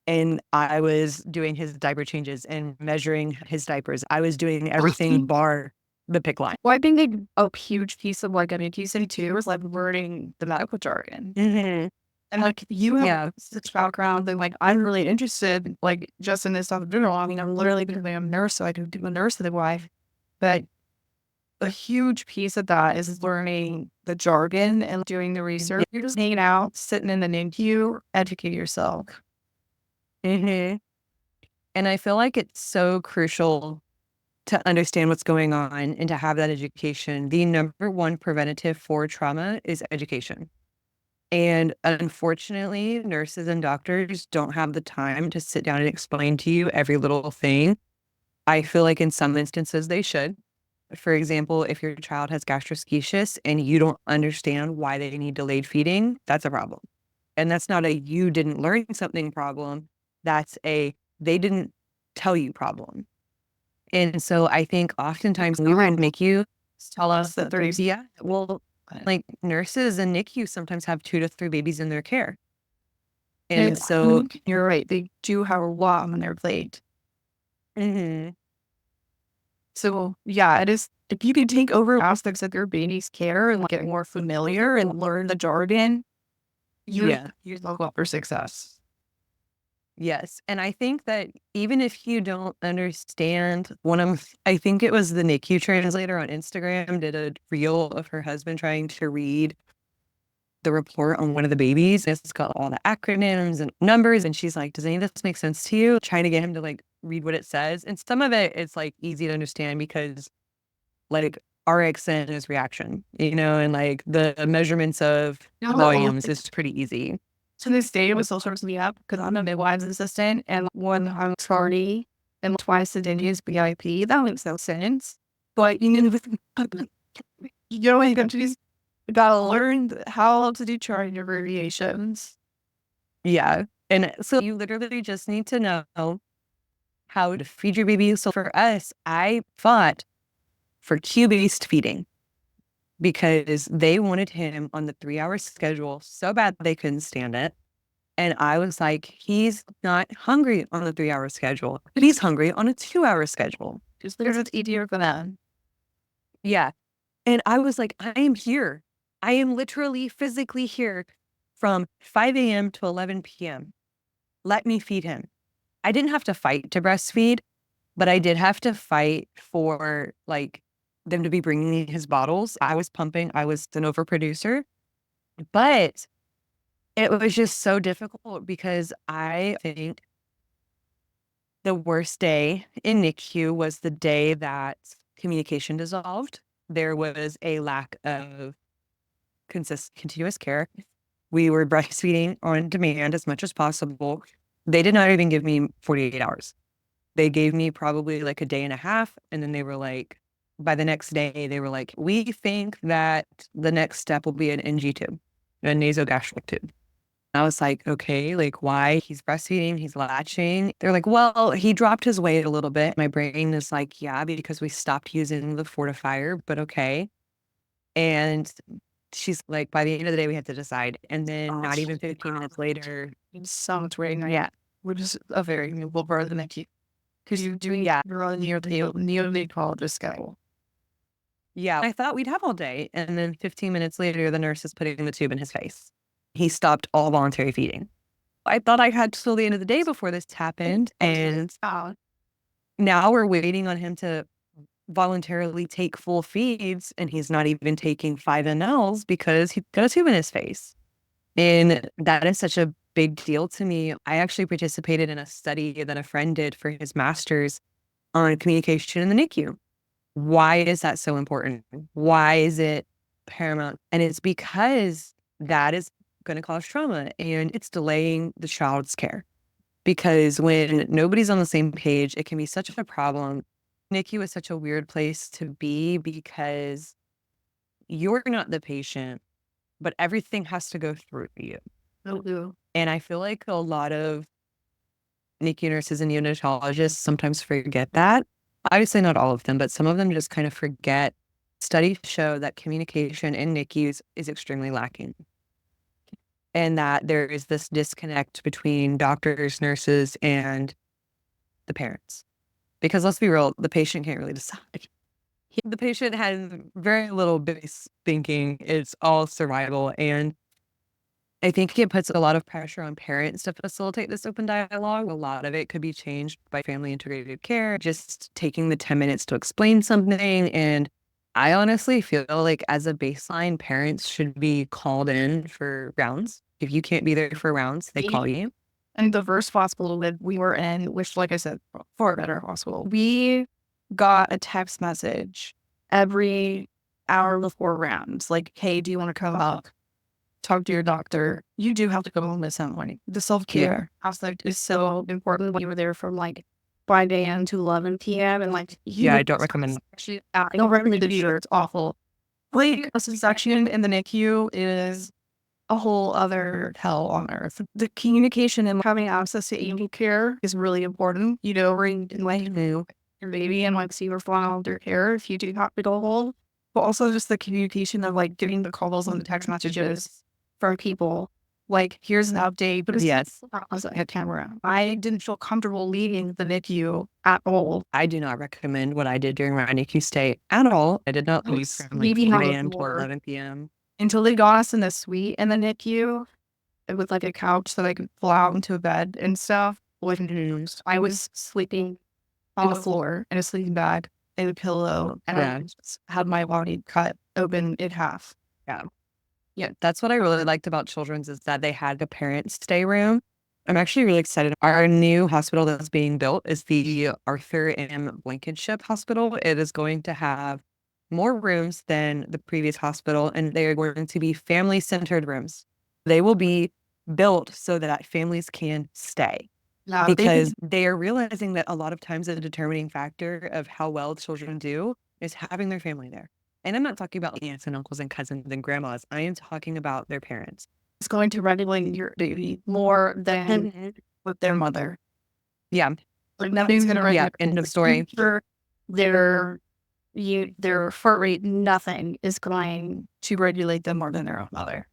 And I was doing his diaper changes and measuring his diapers. I was doing everything bar the pick line. Well, I think a huge piece of like NICU too is like learning the medical jargon. Mm-hmm. And like you have such background and like I'm really interested like just in this stuff in general. I mean, I'm literally becoming a nurse, so I can do a nurse wife. But a huge piece of that is learning the jargon and doing the research. You're just hanging out, sitting in the NICU, educate yourself. Mm-hmm. And I feel like it's so crucial to understand what's going on and to have that education. The number one preventative for trauma is education. And unfortunately, nurses and doctors don't have the time to sit down and explain to you every little thing. I feel like in some instances they should. For example, if your child has gastroschisis and you don't understand why they need delayed feeding, that's a problem. And that's not a you didn't learn something problem. That's a they didn't tell you problem. And so I think oftentimes we would make you Tell us that there's like nurses and NICU sometimes have 2 to 3 babies in their care. and And so, you're right, they do have a lot on their plate. mhm, So yeah, it is if you can take over aspects of your baby's care and get more familiar and learn the jargon, yeah, you look up for success. yes. And I think that even if you don't understand I think it was the NICU translator on Instagram did a reel of her husband trying to read the report on one of the babies. It's got all the acronyms and numbers. And she's like, does any of this make sense to you? Trying to get him to like read what it says. And some of it is like easy to understand because like RxN is reaction, and like the measurements of volumes is pretty easy. To this day, it was still sorts me up because I'm a midwives assistant, and when I'm tardy and twice a day is BIP, that makes no sense. But you know, when you come to these, you gotta learn how to do chart abbreviations. Yeah. And so you literally just need to know how to feed your baby. So for us, I fought for Q-based feeding because they wanted him on the 3-hour schedule so bad they couldn't stand it. And I was like, he's not hungry on the 3-hour schedule, but he's hungry on a 2-hour schedule. Just because it's easier for them. Yeah. And I was like, I am here. I am literally physically here from 5 a.m. to 11 p.m. Let me feed him. I didn't have to fight to breastfeed, but I did have to fight for like them to be bringing me his bottles. I was pumping. I was an overproducer, but it was just so difficult because I think the worst day in NICU was the day that communication dissolved. There was a lack of continuous care. We were breastfeeding on demand as much as possible. They did not even give me 48 hours. They gave me probably like a day and a half. And then they were like, by the next day, they were like, we think that the next step will be an NG tube, a nasogastric tube. I was like, okay, like why? He's breastfeeding, he's latching. They're like, well, he dropped his weight a little bit. My brain is like, yeah, because we stopped using the fortifier, but okay. And she's like, by the end of the day, we had to decide. And then not even 15 minutes later, Sounds right. yeah, Which is a very renewable part of the NICU. Because you're doing your own neonatologist schedule. yeah. I thought we'd have all day. And then 15 minutes later, the nurse is putting the tube in his face. He stopped all voluntary feeding. I thought I had till the end of the day before this happened. And now we're waiting on him to voluntarily take full feeds, and he's not even taking 5 mLs because he got a tube in his face. And that is such a big deal to me. I actually participated in a study that a friend did for his master's on communication in the NICU. Why is that so important? Why is it paramount? And it's because that is going to cause trauma and it's delaying the child's care. Because when nobody's on the same page, it can be such a problem. NICU is such a weird place to be because you're not the patient. but everything has to go through you. Oh, And I feel like a lot of NICU nurses and neonatologists sometimes forget that. Obviously, not all of them, but some of them just kind of forget. Studies show that communication in NICUs is extremely lacking, and that there is this disconnect between doctors, nurses, and the parents. Because let's be real, the patient can't really decide. The patient has very little base thinking. It's all survival. And I think it puts a lot of pressure on parents to facilitate this open dialogue. A lot of it could be changed by family integrated care, just taking the 10 minutes to explain something. And I honestly feel like as a baseline, parents should be called in for rounds. If you can't be there for rounds, they call you. And the first hospital that we were in, which, like I said, for a better hospital, we got a text message every hour before rounds, like, "Hey, do you want to come up, talk to your doctor? You do have to go home at some point." The self-care aspect is so important. We were there from like 5 a.m. to 11 p.m. And like, I don't recommend. actually, I don't recommend it either. It's awful. Like, a C-section in the NICU is a whole other hell on earth. The communication and having access to AV care is really important. You know, where you can like your baby and like see your file their care if you do have to go home. But also just the communication of like getting the calls and the text messages from people. Like, here's an update, but it's Yes. a camera. I didn't feel comfortable leaving the NICU at all. I do not recommend what I did during my NICU stay at all. I did not leave from like 3 a.m. to 11 p.m. Until they got us in the suite in the NICU with like a couch so I could pull out into a bed and stuff. I was sleeping on the floor in a sleeping bag and a pillow, and I just had my body cut open in half. Yeah, that's what I really liked about Children's is that they had a parent stay room. I'm actually really excited. Our new hospital that's being built is the Arthur M. Blankenship Hospital. It is going to have more rooms than the previous hospital, and they are going to be family-centered rooms. They will be built so that families can stay because they are realizing that a lot of times the determining factor of how well children do is having their family there. And I'm not talking about aunts and uncles and cousins and grandmas. I am talking about their parents. It's going to regulate your baby more than with their mother. Yeah. Like, nothing's going to regulate. End of story. Their heart rate, nothing is going to regulate them more than their own mother.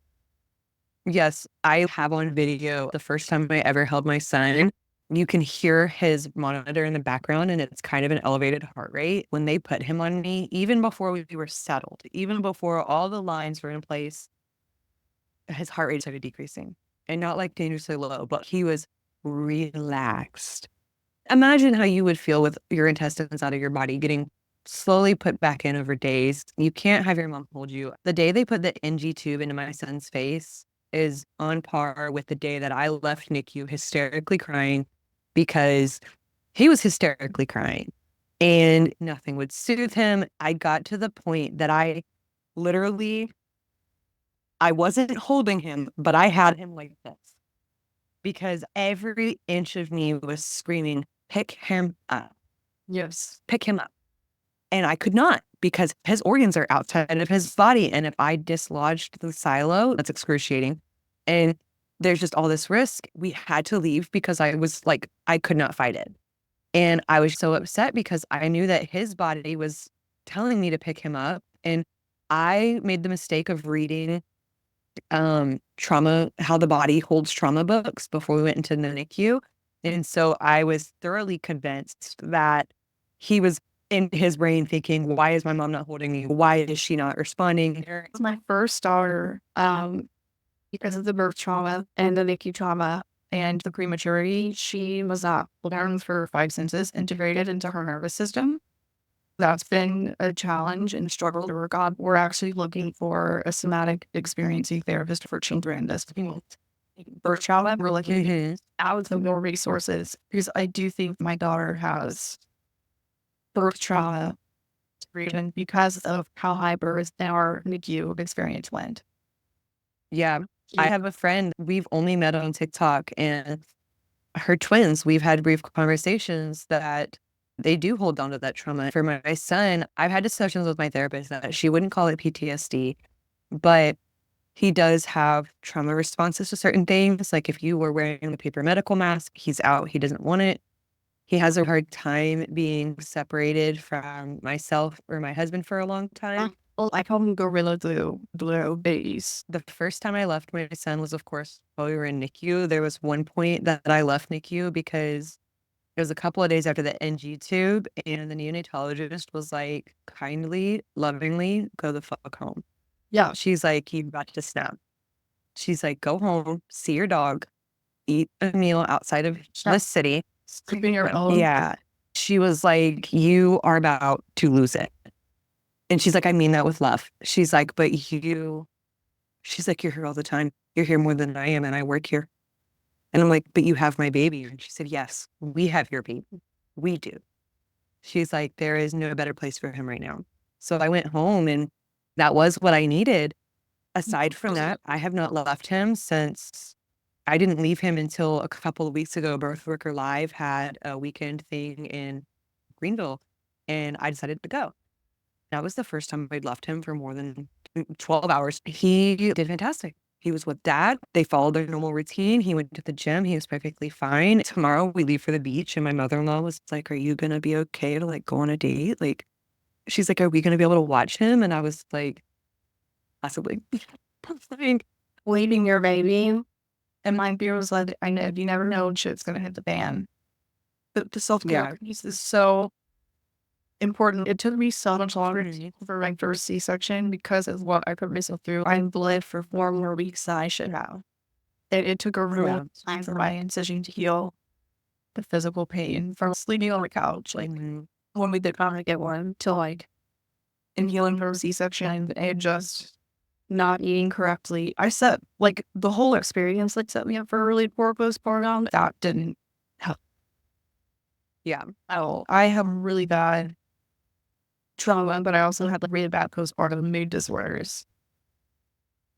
Yes, I have on video the first time I ever held my son. You can hear his monitor in the background, and it's kind of an elevated heart rate. When they put him on me, even before we were settled, even before all the lines were in place, his heart rate started decreasing. And not like dangerously low, but he was relaxed. Imagine how you would feel with your intestines out of your body getting slowly put back in over days. You can't have your mom hold you. The day they put the NG tube into my son's face is on par with the day that I left NICU hysterically crying because he was hysterically crying and nothing would soothe him. I got to the point that I wasn't holding him, but I had him like this because every inch of me was screaming, pick him up. Yes. Pick him up. And I could not because his organs are outside of his body. And if I dislodged the silo, that's excruciating. And there's just all this risk. We had to leave because I was like, I could not fight it. And I was so upset because I knew that his body was telling me to pick him up. And I made the mistake of reading trauma, how the body holds trauma books before we went into the NICU. And so I was thoroughly convinced that he was in his brain thinking, why is my mom not holding me? Why is she not responding? It was my first daughter, because of the birth trauma and the NICU trauma and the prematurity, she was not learned for 5 senses integrated into her nervous system. That's been a challenge and struggle to work on. We're actually looking for a somatic experiencing therapist for children that's birth trauma. We're looking out for more resources because I do think my daughter has birth trauma because of how high birth and our NICU experience went. Yeah. I have a friend, we've only met on TikTok, and her twins, we've had brief conversations that they do hold on to that trauma. For my son, I've had discussions with my therapist that she wouldn't call it PTSD, but He does have trauma responses to certain things. Like if you were wearing the paper medical mask, he's out. He doesn't want it. He has a hard time being separated from myself or my husband for a long time. Well, I call them gorilla glue babies. The first time I left my son was, of course, while we were in NICU. There was one point that I left NICU because it was a couple of days after the NG tube, and the neonatologist was like, kindly, lovingly, go the fuck home. Yeah. She's like, you about to snap. She's like, go home, see your dog, eat a meal outside of the city. Sleeping your own. Yeah. She was like, you are about to lose it. And she's like, I mean that with love. She's like, she's like, you're here all the time. You're here more than I am, and I work here. And I'm like, but you have my baby. And she said, yes, we have your baby. We do. She's like, there is no better place for him right now. So I went home, and that was what I needed. Aside from that, I have not left him since. I didn't leave him until a couple of weeks ago. Birth Worker Live had a weekend thing in Greenville, and I decided to go. That was the first time I'd left him for more than 12 hours. He did fantastic. He was with dad. They followed their normal routine. He went to the gym. He was perfectly fine. Tomorrow we leave for the beach, and my mother-in-law was like, are you going to be okay to like go on a date? Like, she's like, are we going to be able to watch him? And I was like, possibly. Leaving your baby. And my fear was like, I know you never know when shit's gonna hit the fan. But the self-care piece is so important. It took me so much longer for my first C-section because of what I put myself through. I bled for 4 more weeks than I should have. And it took a real time for my incision to heal the physical pain from sleeping on the couch, like when we did finally get one, to like in healing from C-section and just not eating correctly. I set like the whole experience like set me up for a really poor postpartum. That didn't help. Yeah. Oh, I have really bad trauma, but I also had like really bad postpartum mood disorders.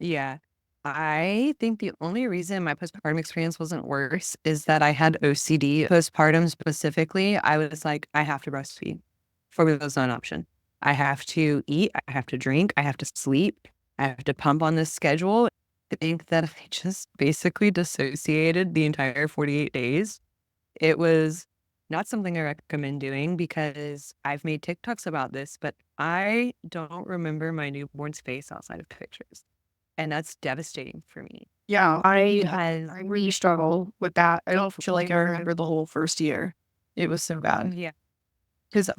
Yeah. I think the only reason my postpartum experience wasn't worse is that I had OCD. Postpartum specifically, I was like, I have to breastfeed. For me, that was not an option. I have to eat, I have to drink, I have to sleep, I have to pump on this schedule. I think that I just basically dissociated the entire 48 days. It was not something I recommend doing because I've made TikToks about this, but I don't remember my newborn's face outside of pictures. And that's devastating for me. Yeah, I really struggle with that. I don't feel like I remember the whole first year. It was so bad. Yeah. Because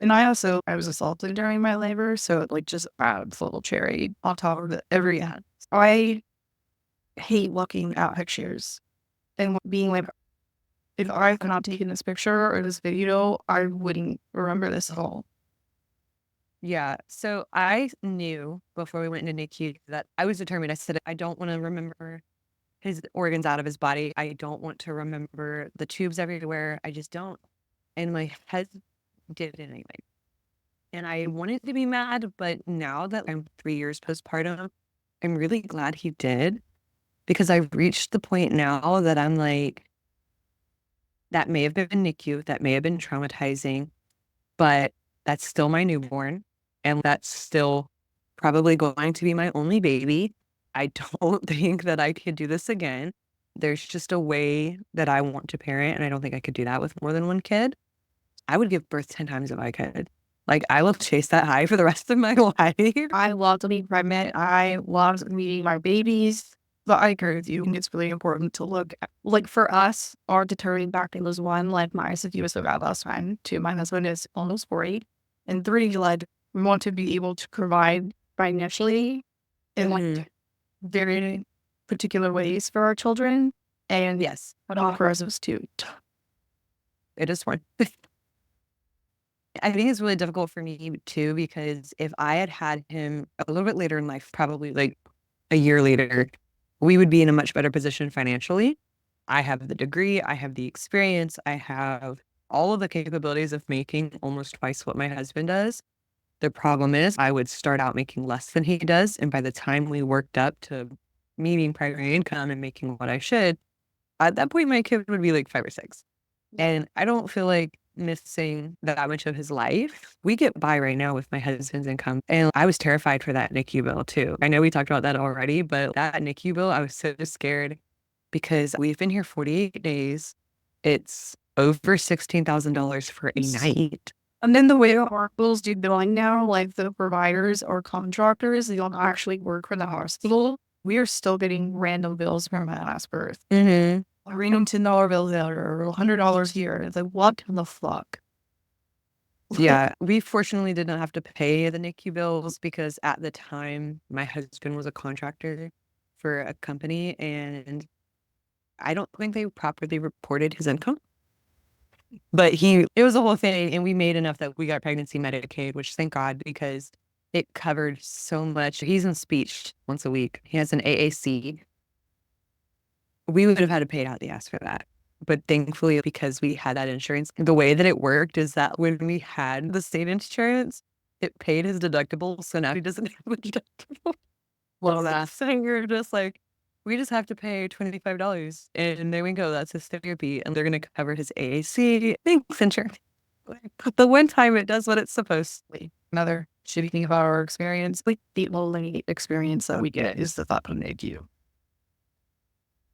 and I was assaulted during my labor, so it like just adds a little cherry on top of it every ad. I hate looking at pictures and being like, if I had not taken this picture or this video, I wouldn't remember this at all. Yeah. So I knew before we went into NICU that I was determined. I said, I don't want to remember his organs out of his body. I don't want to remember the tubes everywhere. I just don't. And my husband did it anyway. And I wanted to be mad, but now that I'm 3 years postpartum, I'm really glad he did because I've reached the point now that I'm like, that may have been NICU, that may have been traumatizing, but that's still my newborn. And that's still probably going to be my only baby. I don't think that I could do this again. There's just a way that I want to parent, and I don't think I could do that with more than one kid. I would give birth 10 times if I could. Like, I will chase that high for the rest of my life. I love to be pregnant. I love meeting my babies. But I agree with you. It's really important to look at, like for us, our determining factor was one, like my ICU was about last time. Two, my husband is almost 40. And three, like we want to be able to provide financially in like very particular ways for our children. And Yes, what offers us too. it is fun. I think it's really difficult for me too, because if I had had him a little bit later in life, probably like a year later, we would be in a much better position financially. I have the degree, I have the experience, I have all of the capabilities of making almost twice what my husband does. The problem is I would start out making less than he does. And by the time we worked up to me being primary income and making what I should, at that point, my kid would be like 5 or 6. And I don't feel like missing that much of his life. We get by right now with my husband's income. And I was terrified for that NICU bill too. I know we talked about that already, but that NICU bill, I was so scared because we've been here 48 days. It's over $16,000 for a night. And then the way hospitals do billing now, like the providers or contractors, they don't actually work for the hospital. We are still getting random bills from my last birth. Mm-hmm. A random $10 bill there or $100 here. It's like, what the fuck? Yeah, we fortunately did not have to pay the NICU bills because at the time my husband was a contractor for a company and I don't think they properly reported his income. But it was a whole thing, and we made enough that we got pregnancy Medicaid, which thank God because it covered so much. He's in speech once a week. He has an AAC. We would have had to pay out the ass for that. But thankfully, because we had that insurance, the way that it worked is that when we had the state insurance, it paid his deductible. So now he doesn't have a deductible. Well, that's so you're just like, we just have to pay $25 and there we go. That's his therapy. And they're going to cover his AAC. Thanks, insurance. The one time it does what it's supposed to. Another shitty thing about our experience, like the only experience that we get is the thought of NICU.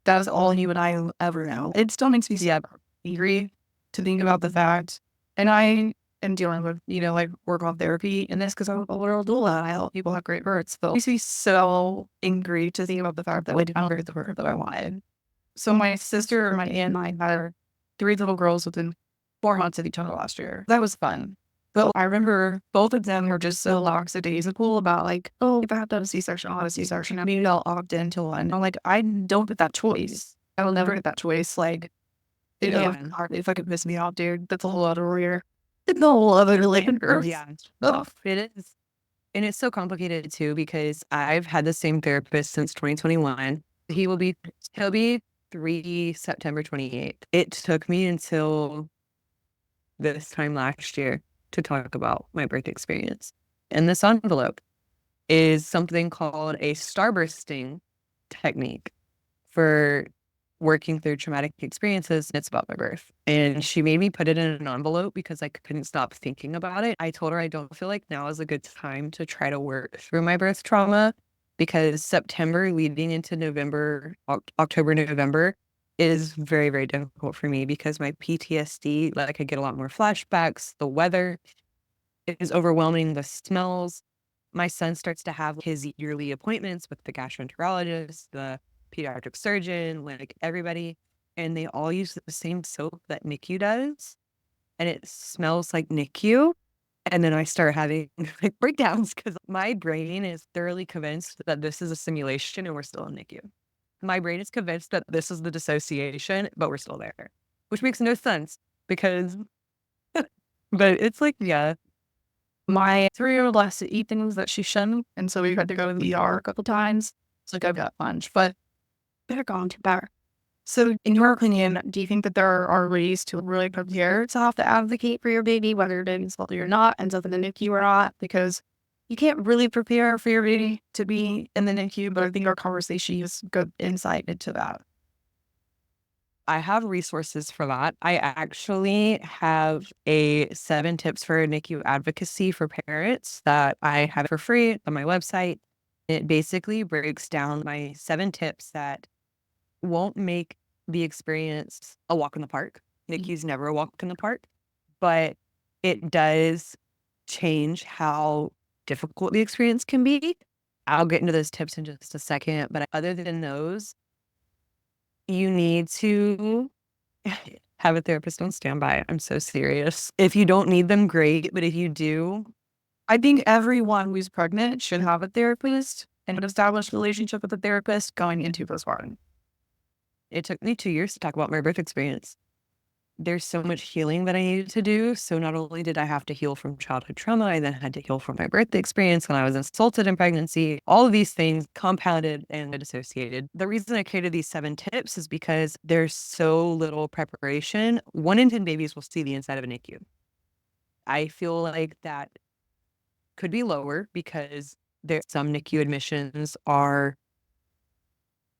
That is all you and I will ever know. It still makes me angry to think about the fact, and I am dealing with, like work on therapy in this because I'm a little doula. I help people have great births. But it makes me so angry to think about the fact that I didn't get the birth that I wanted. So my sister, my aunt, and I had 3 little girls within 4 months of each other last year. That was fun. But I remember both of them were just so lackadaisical about like, oh, if I have to have a C-section, I'll have a C-section. Maybe I'll opt into one. I'm like, I don't get that choice. I will never get that choice. Like, if I could piss me off, dude, that's a whole other career. It's a whole other layer. Yeah, it is. And it's so complicated too, because I've had the same therapist since 2021. He'll be 3 September 28th. It took me until this time last year to talk about my birth experience. And this envelope is something called a starbursting technique for working through traumatic experiences. It's about my birth. And she made me put it in an envelope because I couldn't stop thinking about it. I told her I don't feel like now is a good time to try to work through my birth trauma because September leading into November, October, November is very, very difficult for me because my PTSD, like I get a lot more flashbacks, the weather is overwhelming, the smells. My son starts to have his yearly appointments with the gastroenterologist, the pediatric surgeon, like everybody, and they all use the same soap that NICU does, and it smells like NICU. And then I start having like breakdowns because my brain is thoroughly convinced that this is a simulation and we're still in NICU. My brain is convinced that this is the dissociation, but we're still there, which makes no sense because, but it's like, yeah. My 3-year-old likes to eat things that she shouldn't, and so we've had to go to the ER a couple times. It's like I've got lunch, but they're gone too far. So, in your opinion, do you think that there are ways to really prepare to have to advocate for your baby, whether your baby's healthy or not, ends up in the NICU or not? Because you can't really prepare for your baby to be in the NICU, but I think our conversation gives good insight into that. I have resources for that. I actually have a 7 tips for NICU advocacy for parents that I have for free on my website. It basically breaks down my 7 tips that won't make the experience a walk in the park. NICU's never a walk in the park, but it does change how difficult the experience can be. I'll get into those tips in just a second, but other than those, you need to have a therapist on standby. I'm so serious. If you don't need them, great. But if you do, I think everyone who's pregnant should have a therapist and an established relationship with a therapist going into postpartum. it took me 2 years to talk about my birth experience. There's so much healing that I needed to do. So not only did I have to heal from childhood trauma, I then had to heal from my birth experience when I was assaulted in pregnancy. All of these things compounded and associated. The reason I created these 7 tips is because there's so little preparation. 1 in 10 babies will see the inside of a NICU. I feel like that could be lower because some NICU admissions are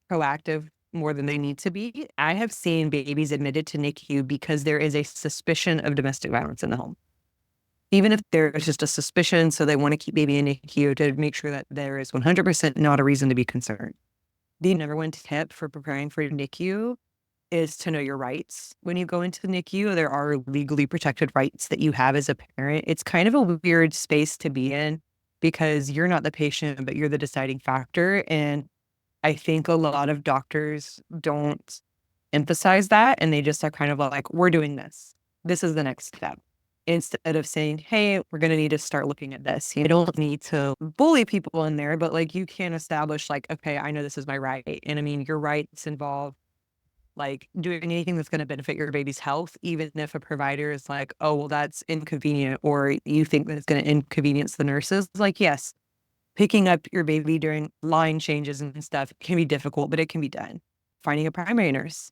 proactive more than they need to be. I have seen babies admitted to NICU because there is a suspicion of domestic violence in the home. Even if there's just a suspicion, so they want to keep baby in NICU to make sure that there is 100% not a reason to be concerned. The number one tip for preparing for NICU is to know your rights. When you go into the NICU, there are legally protected rights that you have as a parent. It's kind of a weird space to be in because you're not the patient, but you're the deciding factor. And I think a lot of doctors don't emphasize that. And they just are kind of like, we're doing this. This is the next step. Instead of saying, hey, we're going to need to start looking at this. You don't need to bully people in there, but like you can establish like, okay, I know this is my right. And I mean, your rights involve like doing anything that's going to benefit your baby's health, even if a provider is like, oh, well, that's inconvenient, or you think that it's going to inconvenience the nurses. Like, yes, picking up your baby during line changes and stuff can be difficult, but it can be done. Finding a primary nurse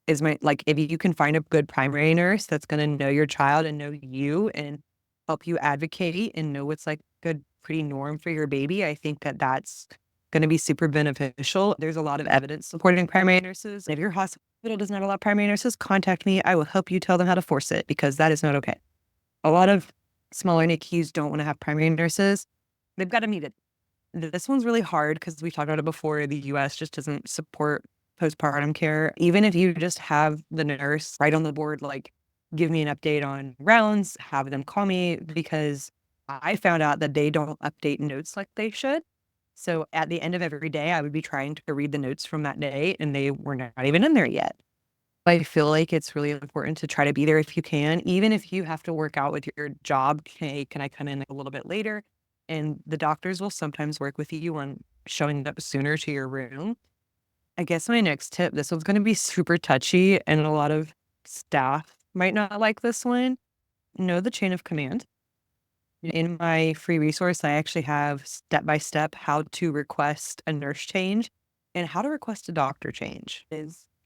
is like, if you can find a good primary nurse that's going to know your child and know you and help you advocate and know what's like good, pretty norm for your baby, I think that that's going to be super beneficial. There's a lot of evidence supporting primary nurses. If your hospital doesn't have a lot of primary nurses, contact me. I will help you tell them how to force it because that is not okay. A lot of smaller NICUs don't want to have primary nurses. They've got to meet it. This one's really hard because we talked about it before. The US just doesn't support postpartum care. Even if you just have the nurse right on the board, like give me an update on rounds, have them call me, because I found out that they don't update notes like they should. So at the end of every day, I would be trying to read the notes from that day and they were not even in there yet. I feel like it's really important to try to be there if you can, even if you have to work out with your job. Hey, can I come in a little bit later? And the doctors will sometimes work with you on showing up sooner to your room. I guess my next tip, this one's going to be super touchy and a lot of staff might not like this one. Know the chain of command. In my free resource, I actually have step-by-step how to request a nurse change and how to request a doctor change.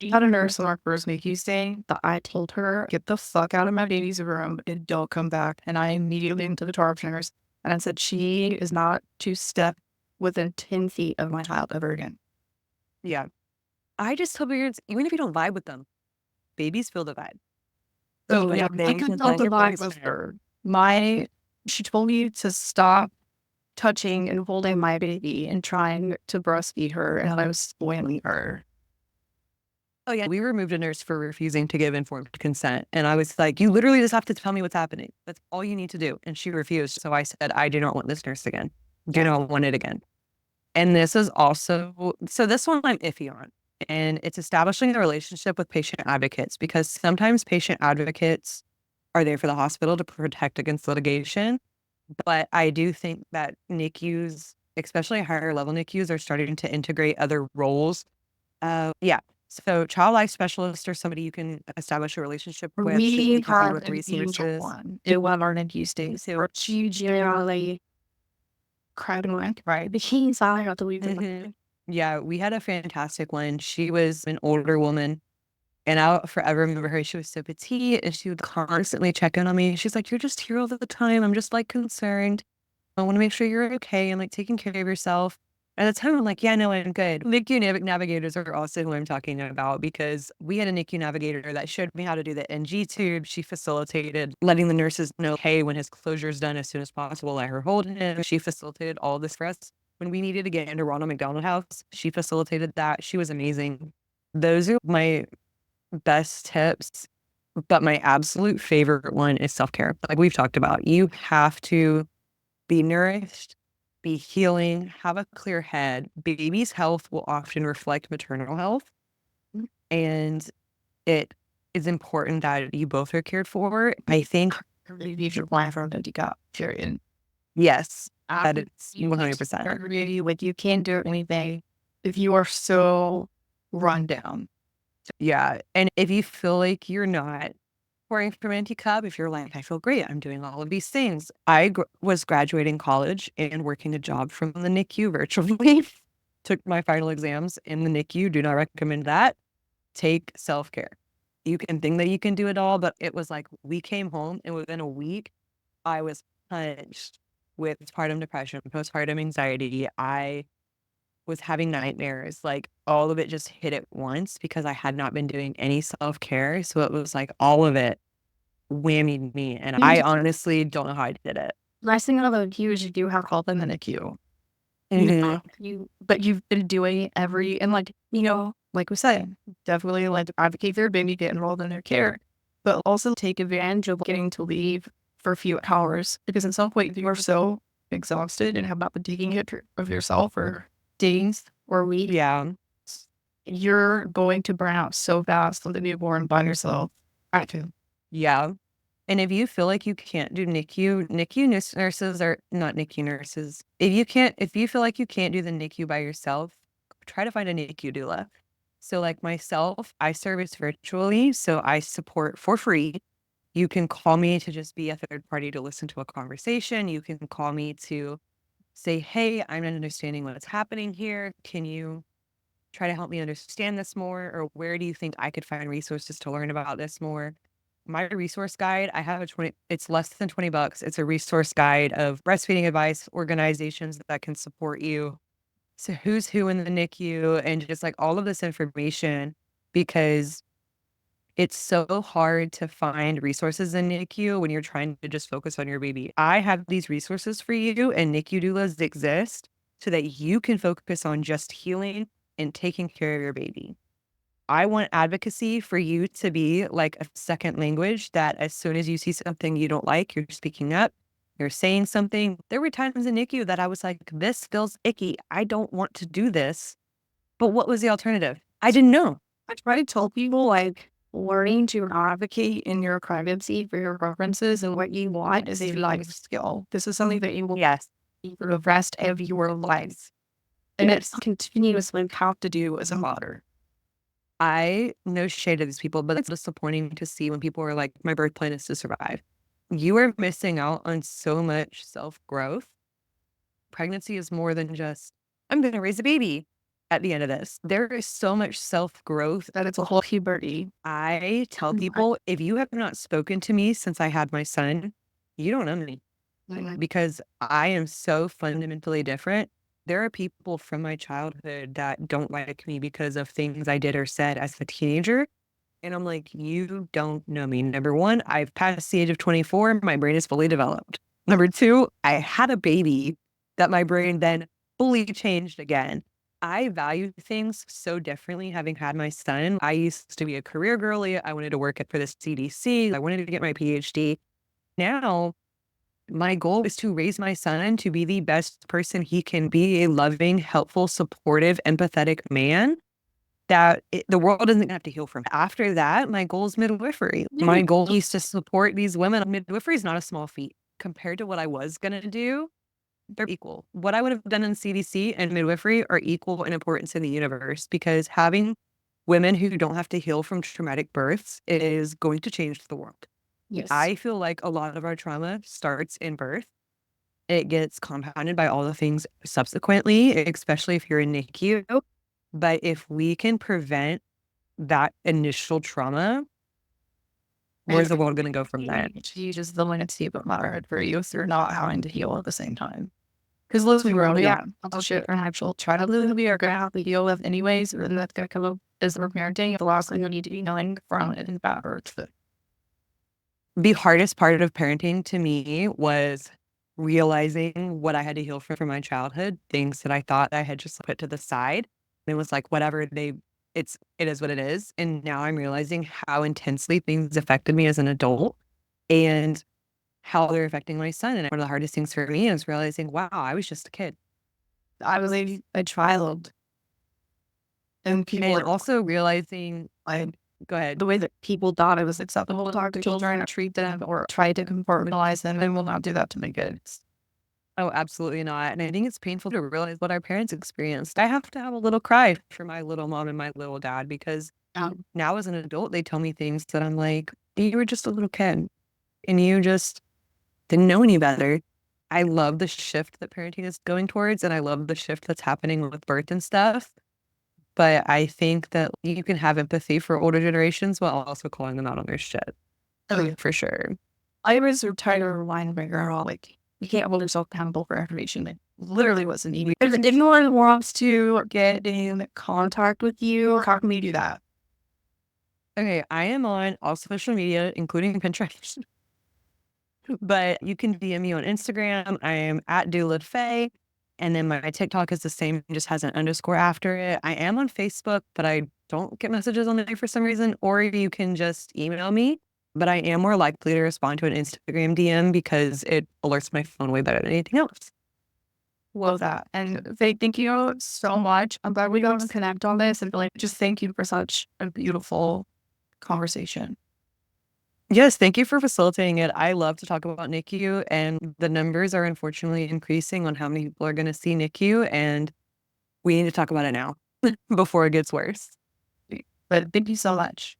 She had a nurse on our first NICU stay that I told her, get the fuck out of my baby's room and don't come back. And I immediately went to the charge nurse and I said, she is not to step within 10 feet of my child ever again. Yeah. I just tell parents, even if you don't vibe with them, babies feel the vibe. So Like, yeah, they I could can tell let the your vibe voice was out. her. She told me to stop touching and holding my baby and trying to breastfeed her, and I was spoiling her. Oh yeah, we removed a nurse for refusing to give informed consent. And I was like, you literally just have to tell me what's happening. That's all you need to do. And she refused. So I said, I do not want this nurse again. Do not want it again. And this is also, so this one I'm iffy on. And it's establishing a relationship with patient advocates, because sometimes patient advocates are there for the hospital to protect against litigation. But I do think that NICUs, especially higher level NICUs, are starting to integrate other roles. Yeah. So child life specialist or somebody you can establish a relationship with. We Give you had with an angel resources. one. It was our NICU stay. So she generally cried and went, right? The key I got to leave Mhm. Yeah, we had a fantastic one. She was an older woman, and I'll forever remember her. She was so petite, and she would constantly check in on me. She's like, "You're just here all the time. I'm just like concerned. I want to make sure you're okay and like taking care of yourself." At the time, I'm like, "Yeah, no, I'm good." NICU navigators are also who I'm talking about, because we had a NICU navigator that showed me how to do the NG tube. She facilitated letting the nurses know, hey, when his closure is done as soon as possible, let her hold him. She facilitated all this for us. When we needed to get into Ronald McDonald House, she facilitated that. She was amazing. Those are my best tips. But my absolute favorite one is self-care. Like we've talked about, you have to be nourished, be healing, have a clear head. Baby's health will often reflect maternal health. And it is important that you both are cared for. I think, you should plan for a 50 cup period. yes, that After it's you 100%. agree with you can't do anything if you are so run down. Yeah. And if you feel like you're not pouring from an empty cup, if you're like, I feel great, I'm doing all of these things. I was graduating college and working a job from the NICU virtually. Took my final exams in the NICU. Do not recommend that. Take self-care. You can think that you can do it all, but it was like we came home and within a week, I was punched with postpartum depression, postpartum anxiety. I was having nightmares. Like all of it just hit at once because I had not been doing any self-care. So it was like all of it whammied me. And I honestly don't know how I did it. Last thing about the NICU is you do have help in the NICU. But you've been doing and like, like we said, definitely like advocate for your baby, get involved in their care, but also take advantage of getting to leave for a few hours because at some point you are so exhausted and have not been taking care of yourself for days or weeks. Yeah. You're going to burn out so fast with a newborn by yourself. I do. Yeah. And if you feel like you can't do NICU nurses are not NICU nurses. If you feel like you can't do the NICU by yourself, try to find a NICU doula. So like myself, I service virtually, so I support for free. You can call me to just be a third party to listen to a conversation. You can call me to say, hey, I'm not understanding what's happening here. Can you try to help me understand this more? Or where do you think I could find resources to learn about this more? My resource guide, I have it's less than $20. It's a resource guide of breastfeeding advice, organizations that can support you. So who's who in the NICU and just like all of this information, because it's so hard to find resources in NICU when you're trying to just focus on your baby. I have these resources for you, and NICU doulas exist so that you can focus on just healing and taking care of your baby. I want advocacy for you to be like a second language, that as soon as you see something you don't like, you're speaking up, you're saying something. There were times in NICU that I was like, this feels icky. I don't want to do this. But what was the alternative? I didn't know. I try to tell people like learning to advocate in your pregnancy for your preferences and what you want is a life skill. This is something that you will do for the rest of your life. And it's continuously have to do as a mother. I no shade to these people, but it's disappointing to see when people are like, my birth plan is to survive. You are missing out on so much self-growth. Pregnancy is more than just, I'm going to raise a baby at the end of this. There is so much self-growth That it's a whole puberty. I tell people, if you have not spoken to me since I had my son, you don't know me, because I am so fundamentally different. There are people from my childhood that don't like me because of things I did or said as a teenager. And I'm like, you don't know me. Number one, I've passed the age of 24. My brain is fully developed. Number two, I had a baby that my brain then fully changed again. I value things so differently having had my son. I used to be a career girly. I wanted to work for the CDC. I wanted to get my PhD. Now, my goal is to raise my son to be the best person he can be, a loving, helpful, supportive, empathetic man that the world doesn't have to heal from. After that, my goal is midwifery. My goal is to support these women. Midwifery is not a small feat compared to what I was going to do. They're equal. What I would have done in CDC and midwifery are equal in importance in the universe, because having women who don't have to heal from traumatic births is going to change the world. Yes. I feel like a lot of our trauma starts in birth. It gets compounded by all the things subsequently, especially if you're in NICU. But if we can prevent that initial trauma, where's the world going to go from there? You just the landscape of motherhood for you, so you're not having to heal at the same time. Because let's be real, I'll shit an actual child that we are going to have to deal with anyways, and that's going to come up as we're parenting. The last thing you need to be knowing from it is bad birth. The hardest part of parenting to me was realizing what I had to heal from my childhood, things that I thought I had just put to the side. And it was like, whatever, it is what it is. And now I'm realizing how intensely things affected me as an adult and how they're affecting my son. And one of the hardest things for me is realizing, wow, I was just a kid. I was a child. And people also realizing, go ahead. The way that people thought it was acceptable to talk to children or treat them or try to compartmentalize them, and will not do that to my kids. Oh, absolutely not. And I think it's painful to realize what our parents experienced. I have to have a little cry for my little mom and my little dad, because now as an adult, they tell me things that I'm like, you were just a little kid and you just didn't know any better. I love the shift that parenting is going towards, and I love the shift that's happening with birth and stuff. But I think that you can have empathy for older generations while also calling them out on their shit. For sure. I was tired of reminding my girl, like, you can't hold yourself accountable for information. literally what's needed. If anyone wants to get in contact with you, how can we do that? Okay, I am on all social media, including Pinterest, but you can DM me on Instagram. I am at Doula Faye. And then my TikTok is the same, just has an underscore after it. I am on Facebook, but I don't get messages on there for some reason. Or you can just email me, but I am more likely to respond to an Instagram DM because it alerts my phone way better than anything else. Love that. And Faye, thank you so much. I'm glad we got to connect on this and like just thank you for such a beautiful conversation. Yes, thank you for facilitating it. I love to talk about NICU, and the numbers are unfortunately increasing on how many people are going to see NICU, and we need to talk about it now before it gets worse. But thank you so much.